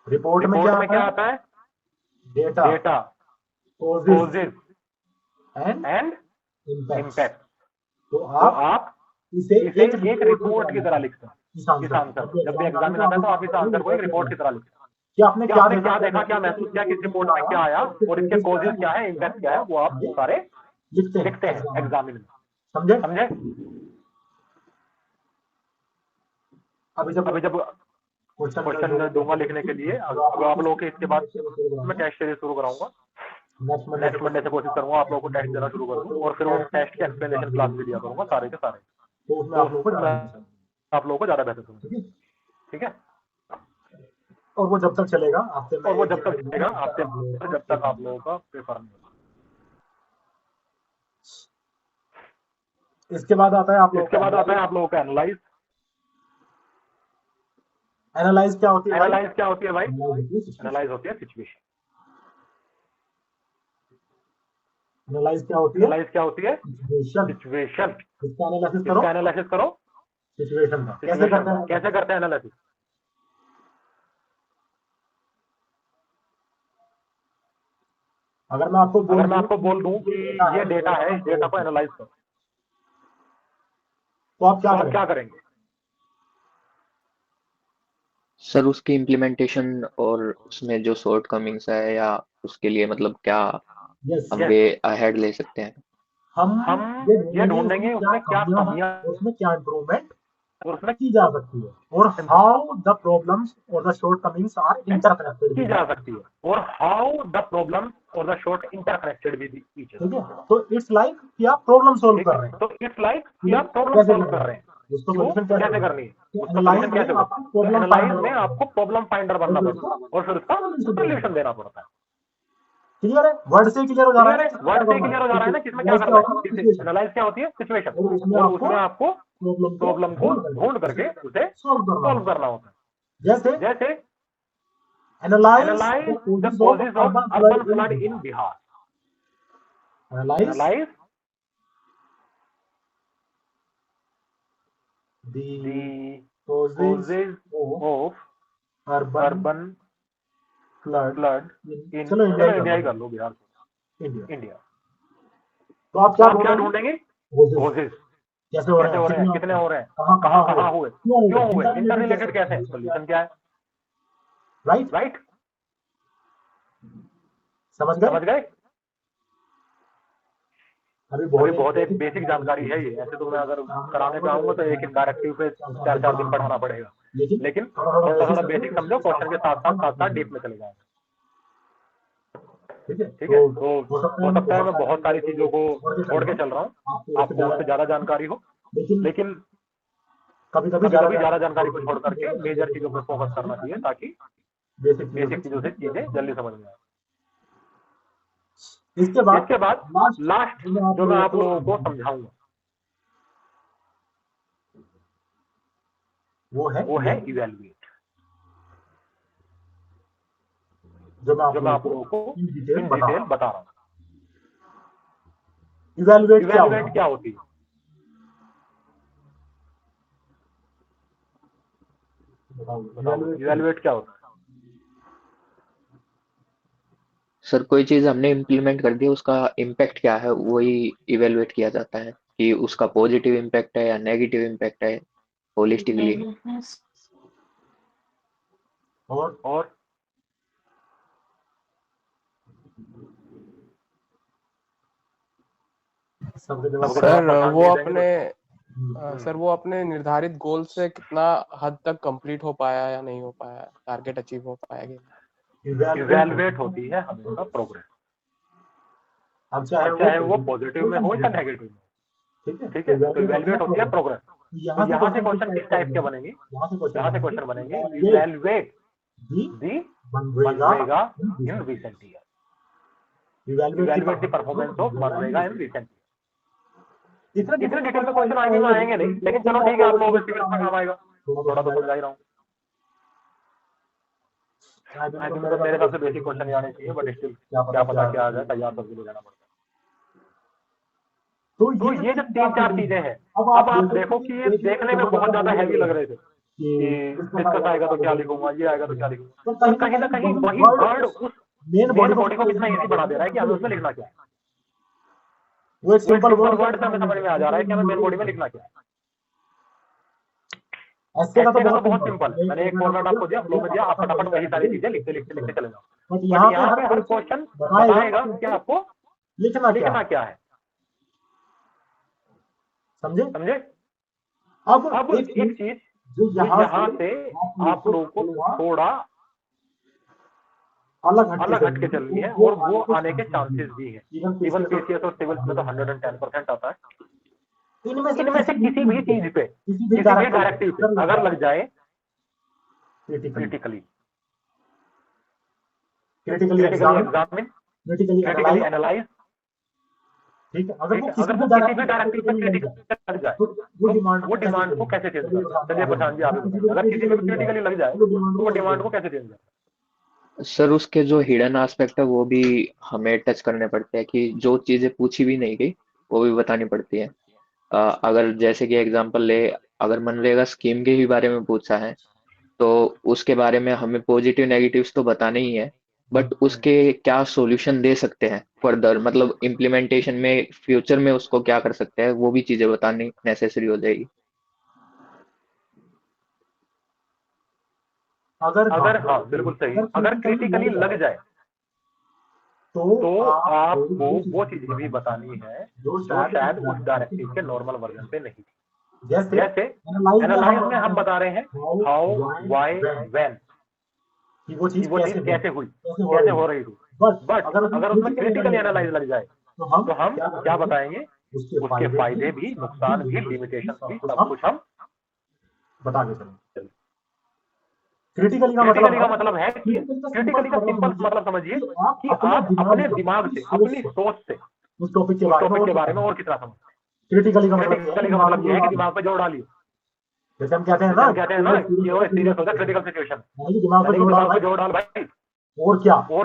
S1: रिपोर्ट में क्या आता है? Data, causes and impact। तो आप इसे एक रिपोर्ट की तरह लिखते हैं। इस आंसर जब भी एग्जामिन आता है तो आप इस आंसर को एक रिपोर्ट की तरह लिखते हैं कि आपने क्या देखा, क्या महसूस किया, किस रिपोर्ट में क्या आया और इसके कॉजेज क्या है, इम्पैक्ट क्या है, वो आप सारे लिखते हैं एग्जामिन में। समझे? अभी जब क्वेश्चन दूंगा लिखने के लिए, अब आप लोगों के इसके बाद मैं टेस्ट सीरीज शुरू कराऊंगा। नेक्स्ट मंडे से कोशिश करूंगा आप लोगों को टेस्ट देना शुरू करूंगा और फिर वो टेस्ट के एक्सप्लेनेशन क्लास भी दिया करूंगा सारे के सारे। तो उसमें आप लोगों को ज्यादा बेहतर समझ। ठीक है,
S4: और वो जब तक चलेगा हफ्ते में,
S1: और वो जब तक चलेगा आपसे, जब तक आप लोगों का पेपर नहीं होगा।
S4: इसके बाद आता है आप लोगों
S1: इसके बाद आता है आप लोगों का एनालाइज।
S4: एनालाइज क्या होती है भाई?
S1: एनालाइज क्या होती है भाई? एनालाइज होती है सिचुएशन।
S4: एनालाइज क्या होती है?
S1: एनालाइज क्या होती है?
S4: सिचुएशन।
S1: सिचुएशन।
S4: इसका एनालिसिस करो,
S1: इसका एनालिसिस करो
S4: सिचुएशन का। कैसे
S1: सिचुएशन
S4: करते
S1: का।
S4: हैं?
S1: कैसे करते हैं एनालिसिस?
S4: अगर मैं आपको
S1: बोल दूं कि ये डेटा है, इस डेटा को एनालाइज करो,
S4: तो आप
S1: तो आप क्या करेंगे?
S2: सर उसकी इम्प्लीमेंटेशन और उसमें जो शॉर्ट कमिंग्स है या उसके लिए मतलब क्या हम वे अहेड ले सकते हैं?
S4: हम ये ढूंढेंगे उसमें क्या कमियां, उसमें क्या इम्प्रूवमेंट
S1: और उसमें
S4: की जा सकती है, और हाउ द प्रॉब्लम्स और the shortcomings are interconnected
S1: की जा सकती है, और हाउ द प्रॉब्लम और the short interconnected with each other.
S4: ठीक है, तो इट्स लाइक कि आप प्रॉब्लम सॉल्व कर रहे हैं।
S1: तो इट्स लाइक कि आप प्रॉब्लम सॉल्व कर रहे हैं।
S4: उसको
S1: क्यों?
S4: सॉल्यूशन
S1: कैसे करनी है? उसका
S4: एनालाइज
S1: सॉल्यूशन कैसे होगा? एनालाइज में आपको प्रॉब्लम फाइंडर बनना पड़ता है और फिर उसका सोल्यूशन देना पड़ता है।
S4: क्लियर है? वर्ड से क्लियर हो जा रहा है?
S1: वर्ड से क्लियर हो जा रहा है ना, किसमें क्या करना है? एनालाइज क्या होती है? सिचुएशन। और उसमें आपको प्रॉब्लम को ढूंढ करके उसे सॉल्व करना होता है। जैसे
S4: analyse
S1: the causes of urban flood in Bihar. Analyse the causes of urban flood in, चलो इंडिया ही कर लो, बिहार को इंडिया।
S4: तो आप क्या
S1: ढूंढेंगे? कॉजेज
S4: कैसे हो रहे हैं,
S1: कितने हो रहे हैं,
S4: कहाँ
S1: हुए, क्यों हुए, इंटररिलेटेड कैसे, सोल्यूशन क्या है। राइट? समझ गए? अभी बहुत एक बेसिक जानकारी है ये। ऐसे तो मैं अगर कराने पे आऊंगा तो एक डायरेक्टिव पे 4 दिन पढ़ाना पड़ेगा, लेकिन थोड़ा बेसिक समझो, क्वेश्चन के साथ डीप में चले जाएंगे। ठीक है, तो हो सकता है मैं बहुत सारी चीजों को छोड़ के चल रहा हूँ, आपको उससे ज्यादा जानकारी हो, लेकिन कभी कभी ज्यादा जानकारी को छोड़ करके मेजर चीजों पर फोकस करना चाहिए, ताकि बेसिक चीजों से चीजें जल्दी समझ में आए। इसके बाद लास्ट जो मैं आप लोगों को समझाऊंगा वो है इवैल्यूएट, जो मैं आप लोगों को इन डिटेल बता रहा हूँ। इवैल्यूएट क्या होती है? इवैल्यूएट क्या होता है?
S2: सर कोई चीज हमने इम्प्लीमेंट कर दी, उसका इम्पैक्ट क्या है वही इवेलुएट किया जाता है, कि उसका पॉजिटिव इम्पैक्ट है या नेगेटिव इम्पैक्ट है, होलिस्टिकली।
S1: और
S5: सर वो अपने निर्धारित गोल से कितना हद तक कंप्लीट हो पाया या नहीं हो पाया, टारगेट अचीव हो पाया कि नहीं।
S1: इवैल्यूएट होती है हमेशा प्रोग्रेस, अब चाहे वो पॉजिटिव में हो या नेगेटिव में। ठीक है, तो इवैल्यूएट होती है प्रोग्रेस। तो यहाँ से क्वेश्चन किस टाइप के बनेंगे? यहाँ से क्वेश्चन बनेंगे evaluate the MNREGA in recent year. Evaluate the performance of MNREGA in recent year. इतने डिटेल में क्वेश्चन आएंगे नहीं, लेकिन चलो ठीक है, आप लोगों को सिविल में काम आएगा, थोड़ा तो समझा ही रहा हूँ। तो मेरे हिसाब से बेसिक क्वेश्चन आने चाहिए, बट स्टिल क्या पता क्या आ जाए, तैयार तो लेना पड़ता है। तो ये जो 3-4 चीजें हैं, अब आप देखो कि ये देखने में बहुत ज्यादा हैवी लग रहे थे कि डिस्कस आएगा तो क्या लिखूंगा, ये आएगा तो क्या लिखूंगा, तो कहीं ना कहीं वही वर्ड उस मेन बॉडी को कितना इजी बना दे रहा है कि हमें उसमें लिखना क्या है। वो एक सिंपल वर्ड से हमें समझ में आ जा रहा है कि हमें मेन बॉडी में लिखना क्या है। ऐसे का तो बहुत सिंपल है, मैंने एक फॉर्मेट आपको दिया, फ्लो में दिया, आप फटाफट वही सारी चीजें लिखते चले जाओ। बट यहाँ पे हर क्वेश्चन बताएगा कि आपको लिखना क्या है। समझे? अब एक चीज जो यहाँ से आप लोगों को थोड़ा अलग हट के चलनी है, और वो आने के चांसेस भी है। इवन पीसीएस और सिविल्स में तो 110% आता है। इनमें से किसी भी चीज पे, किसी भी डायरेक्टिव पे अगर लग जाए critically
S4: examine,
S1: examine,
S4: critically
S1: critically
S4: analyse,
S1: analyze,
S4: ठीक है। अगर वो किसी
S1: अगर
S4: भी
S1: वो किसी भी
S4: डायरेक्टिव
S1: डायरेक्टिव पे
S4: पे
S1: क्रिटिकल लग जाए
S4: तो
S1: तो वो डिमांड को कैसे चेंज करता है? चलिए प्रशांत जी आप ही बताइए, अगर किसी पे भी क्रिटिकली लग जाए तो वो डिमांड को कैसे चेंज करता है?
S2: सर उसके जो हिडन एस्पेक्ट है वो भी हमें टच करने पड़ते हैं, कि जो चीजें पूछी भी नहीं गई वो भी बतानी पड़ती है। अगर जैसे कि एग्जांपल ले, अगर मनरेगा स्कीम के ही बारे में पूछा है तो उसके बारे में हमें पॉजिटिव नेगेटिव्स तो बताने ही है, बट उसके क्या सॉल्यूशन दे सकते हैं फर्दर, मतलब इम्प्लीमेंटेशन में फ्यूचर में उसको क्या कर सकते हैं, वो भी चीजें बतानी नेसेसरी हो जाएगी।
S1: अगर हाँ बिल्कुल सही, अगर क्रिटिकली लग जाए तो आपको वो चीज भी बतानी है जो शायद उस डायरेक्टिव के नॉर्मल वर्जन पे नहीं थी। जैसे एनालाइज में हम बता रहे हैं हाउ, व्हाई, व्हेन,
S4: कि वो चीज
S1: कि वो चीज कैसे हुई, कैसे हो रही थी। बट अगर उसमें क्रिटिकली एनालाइज लग जाए तो हम क्या बताएंगे? उसके फायदे भी, नुकसान भी, लिमिटेशन भी, सब कुछ हम
S4: बता के चलें। क्रिटिकली का
S1: मतलब है कि क्रिटिकली का सिंपल मतलब समझिए कि आप अपने दिमाग से, अपनी सोच से
S4: उस टॉपिक
S1: के बारे में और कितना समझते हैं।
S4: क्रिटिकली का
S1: मतलब ये है कि दिमाग पे जोर डालिए।
S4: जैसे हम कहते हैं ना
S1: कि वो सीरियस होता है क्रिटिकल सिचुएशन,
S4: दिमाग पे
S1: जोर डाल भाई,
S4: और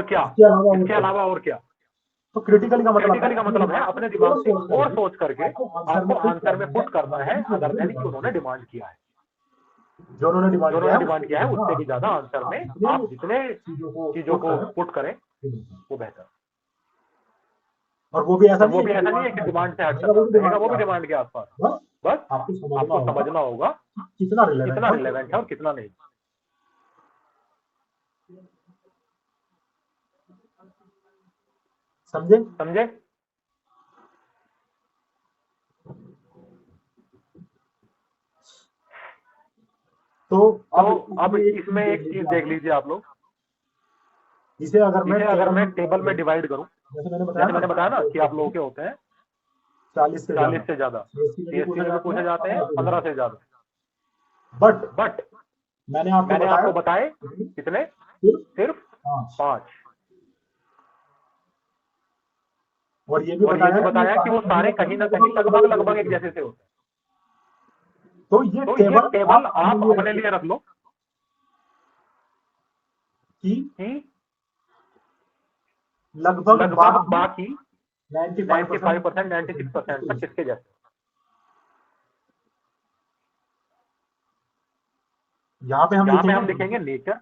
S4: क्या
S1: इसके अलावा और क्या।
S4: तो क्रिटिकली का
S1: मतलब है अपने दिमाग से और सोच करके आपको आंसर में पुट करना है, अदर देन कि उन्होंने डिमांड किया है।
S4: जो उन्होंने
S1: डिमांड किया है उससे भी ज्यादा आंसर में आप जितने चीजों को पुट करें वो बेहतर।
S4: और वो भी ऐसा
S1: नहीं है कि डिमांड से हट रहेगा, वो भी डिमांड के आसपास। बस आपको समझना होगा
S4: कितना
S1: रिलेवेंट है और कितना नहीं। समझे? तो अब इसमें एक चीज देख लीजिए आप लोग, इसे अगर मैं टेबल में डिवाइड करूं, जैसे मैंने बताया ना कि आप लोगों के होते हैं 40 से ज्यादा, सीएससी में भी पूछे जाते हैं 15 से ज्यादा, बट मैंने आपको बताए कितने? सिर्फ 5।
S4: और ये भी
S1: बताया कि वो सारे कहीं ना कहीं लगभग एक जैसे से होते हैं।
S4: तो ये
S1: टेबल आप अपने लिए रख लो
S4: कि
S1: लगभग बाकी 95%, 96% तक किसके जैसे।
S4: यहाँ पे हम
S1: लिखेंगे नेचर,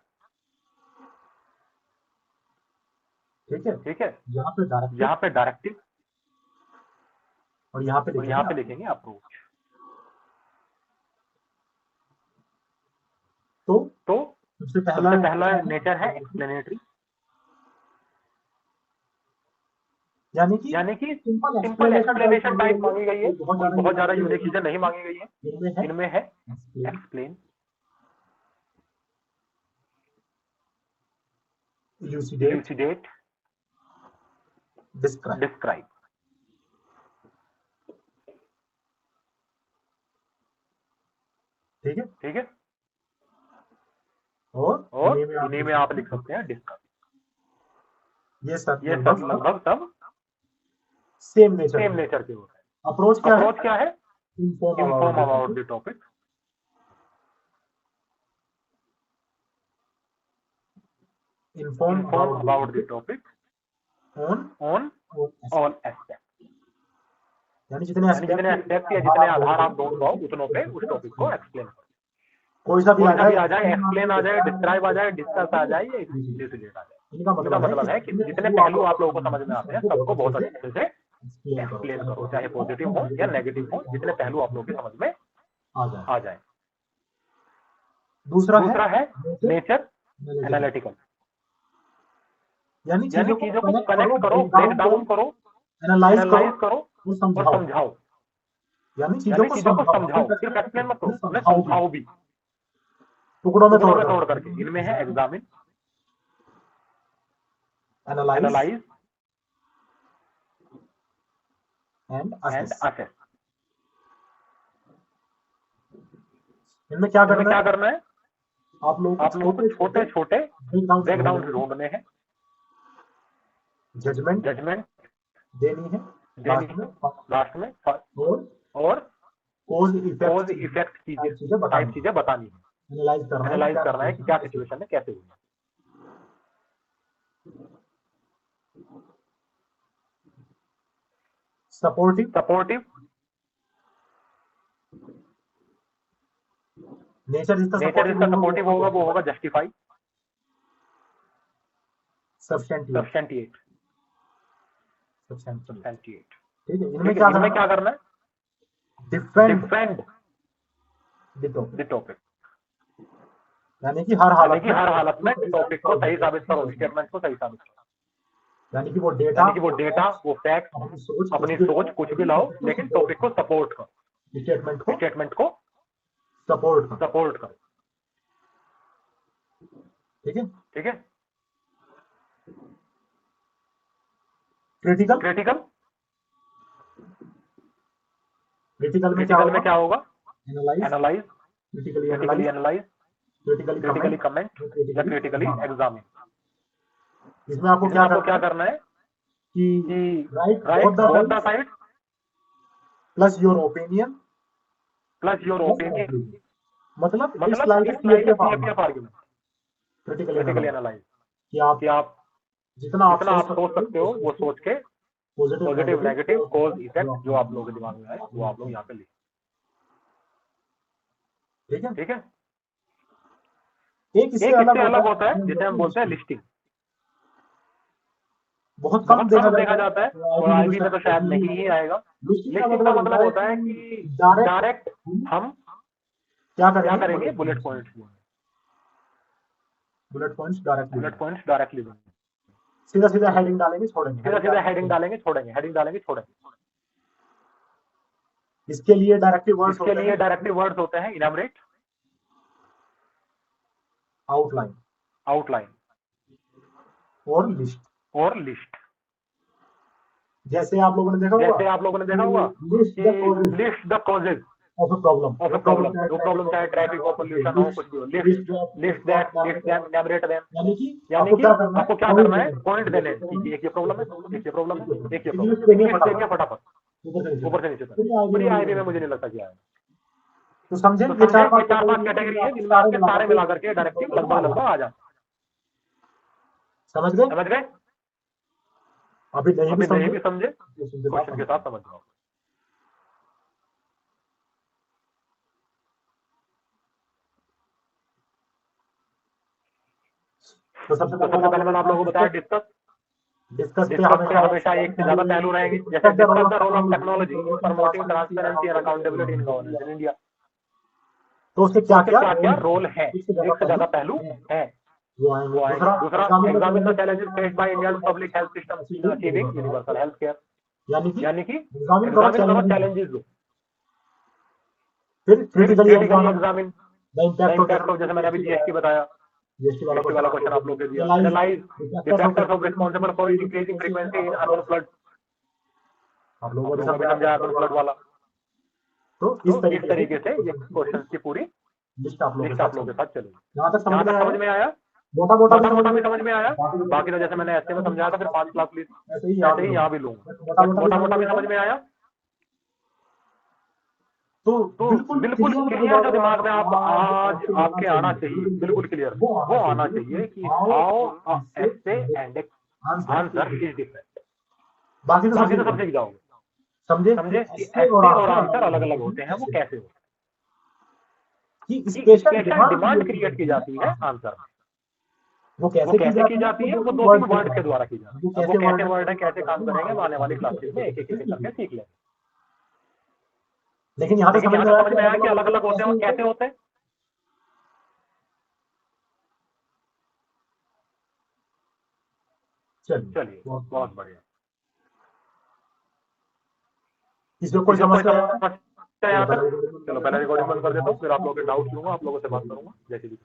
S1: ठीक है। यहाँ पे डायरेक्टिव
S4: और यहाँ पे
S1: लिखेंगे अप्रोच। तो सबसे पहला नेचर है एक्सप्लेनेटरी, यानी कि सिंपल एक्सप्लेनेशन टाइप मांगी गई है, बहुत ज्यादा यूनिक चीजें नहीं मांगी गई है। इनमें है एक्सप्लेन, इल्यूसिडेट, डिस्क्राइब। ठीक है। और इन्हीं में आप लिख सकते हैं डिस्कस। ये सब लगभग सब
S4: सेम
S1: नेचर के होते हैं।
S4: अप्रोच
S1: क्या है? Inform about the topic, inform about the topic on all aspects। यानी जितने एस्पेक्ट या जितने आधार आप ढूंढ पाओ उतनों पे उस टॉपिक को एक्सप्लेन करो। कोई सा भी आ जाए, एक्सप्लेन आ जाए, डिस्क्राइब आ जाए, डिस्कस आ जाए या इल्यूसिडेट आ जाए। इनका मतलब है कि जितने पहलू आप लोगों को समझ में आते हैं सबको बहुत अच्छे से एक्सप्लेन करो, चाहे पॉजिटिव हो या नेगेटिव हो, जितने पहलू आप लोगों के समझ में आ जाए। दूसरा है नेचर एनालिटिकल, यानी चीजों को कनेक्ट करो, ब्रेक डाउन करो, एनालाइज करो और समझाओ। यानी चीजों को समझाओ, सिर्फ एक्सप्लेन मत करो, उन्हें समझाओ भी टुकड़ों में तोड़ करके। इनमें है एग्जामिन, एनालाइज एंड असेस। इनमें क्या करना है?
S4: आप लोगों को छोटे छोटे ब्रेकडाउन ढूंढने हैं, जजमेंट देनी है लास्ट में, और कोज इफेक्ट चीजें बतानी है, एनालाइज करना है कि क्या सिचुएशन है, कैसे हुई। सपोर्टिव नेचर जिसका सपोर्टिव होगा वो होगा जस्टिफाई, सब्सटेंटिएट। ठीक है, इनमें क्या करना है? डिफेंड द टॉपिक, यानी कि हर हालत में टॉपिक को सही साबित करो, स्टेटमेंट को सही साबित करो। यानी कि वो डेटा वो फैक्ट, अपनी सोच कुछ भी लाओ, लेकिन टॉपिक को सपोर्ट करो, स्टेटमेंट को सपोर्ट करो। ठीक है। क्रिटिकल में क्या होगा? Analyse, critically analyse, critically comment या क्रिटिकली एग्जामिन। इसमें आपको क्या करना है कि right both the side plus your opinion, मतलब it's like a creative argument. Critically analyse कि आप जितना आप सोच सकते हो वो सोच के पॉजिटिव नेगेटिव कॉज इफेक्ट जो आप लोगों के दिमाग में आए वो आप लोग यहाँ पे लिखें। ठीक है। एक इससे अलग होता है जिसे हम बोलते हैं लिस्टिंग। बहुत कम देखा जाता है और आईबी में तो शायद नहीं ही आएगा। लिस्टिंग का मतलब होता है कि डायरेक्ट हम क्या करेंगे? बुलेट पॉइंट्स डायरेक्टली सीधा हेडिंग डालेंगे, छोड़ेंगे, हेडिंग डालेंगे, छोड़ेंगे। इसके लिए डायरेक्टिव वर्ड्स होते हैं इलैबोरेट, आउटलाइन और लिस्ट। जैसे आप लोगों ने देखा होगा list the causes of a problem, जो प्रॉब्लम चाहे ट्रैफिक हो, पोल्यूशन हो, कुछ भी हो, लिस्ट दैट, एलैबोरेट देम। यानी कि आपको क्या करना है? पॉइंट देने कि एक ये प्रॉब्लम है, एक ये प्रॉब्लम है, एक ये प्रॉब्लम, लिस्ट देंगे फटाफट ऊपर से नीचे तक। पूरी आईबी में मुझे नहीं लगता कि आएगा। तो समझे ये 4-5 कैटेगरी है जिनमें आपके सारे मिला करके डायरेक्टिव लगभग आ जाते हैं। समझ गए? अभी नहीं भी समझे क्वेश्चन के साथ समझ जाओ। तो सबसे पहले मैंने आप लोगों को बताया डिस्कस पे हमेशा एक से ज्यादा पहलू रहेंगे। जैसे discuss the role of technology in promoting transparency and accountability in governance in India. तो उसके क्या रोल है? एक से ज्यादा पहलू है वो आएंगे। दूसरा, examine the challenges faced by Indian public health system in achieving universal health care. यानी कि एग्जामिन करो चैलेंजेस दो। फिर critically examine the impact of, जैसे मैंने अभी जीएसटी बताया, जीएसटी वाला क्वेश्चन आप लोग के दिया। Analyse the factors of responsible for increasing frequency in urban flood. आप लोगों ने समझा अर्बन फ्लड वाला। तो इस तरीके से ये क्वेश्चन की पूरी लिस्ट आप लोगों के साथ चलेगी। यहाँ तक समझ में आया? मोटा भी समझ में आया। बाकी तो जैसे मैंने ऐसे में समझाया था, फिर 5 क्लास प्लीज ऐसे ही यहाँ भी लूंगा। मोटा भी समझ में आया। तो बिल्कुल क्लियर जो दिमाग में आप आज आपके आना चाहिए, बिल्कुल क्लियर वो आना चाहिए कि how essay and answer is different. बाकी तो सब सीख जाओगे। समझे कि एस्से और आंसर अलग अलग होते हैं, वो कैसे होते हैं, कि स्पेशल डिमांड क्रिएट की जाती है आंसर में। वो कैसे की जाती है? वो 2-3 वर्ड के द्वारा की जाती है। वो कैसे वर्ड है, कैसे काम करेंगे, वो आने वाली क्लासेस में एक एक करके सीख लेंगे। लेकिन यहाँ तो समझ में आया कि अलग अलग होते हैं और कैसे होते हैं। चलिए बहुत बढ़िया। इसमें कोई समस्या यहाँ तक? चलो पहले रिकॉर्डिंग बंद कर देता हूँ, फिर आप लोगों के डाउट लूंगा, आप लोगों से बात करूंगा जैसे भी।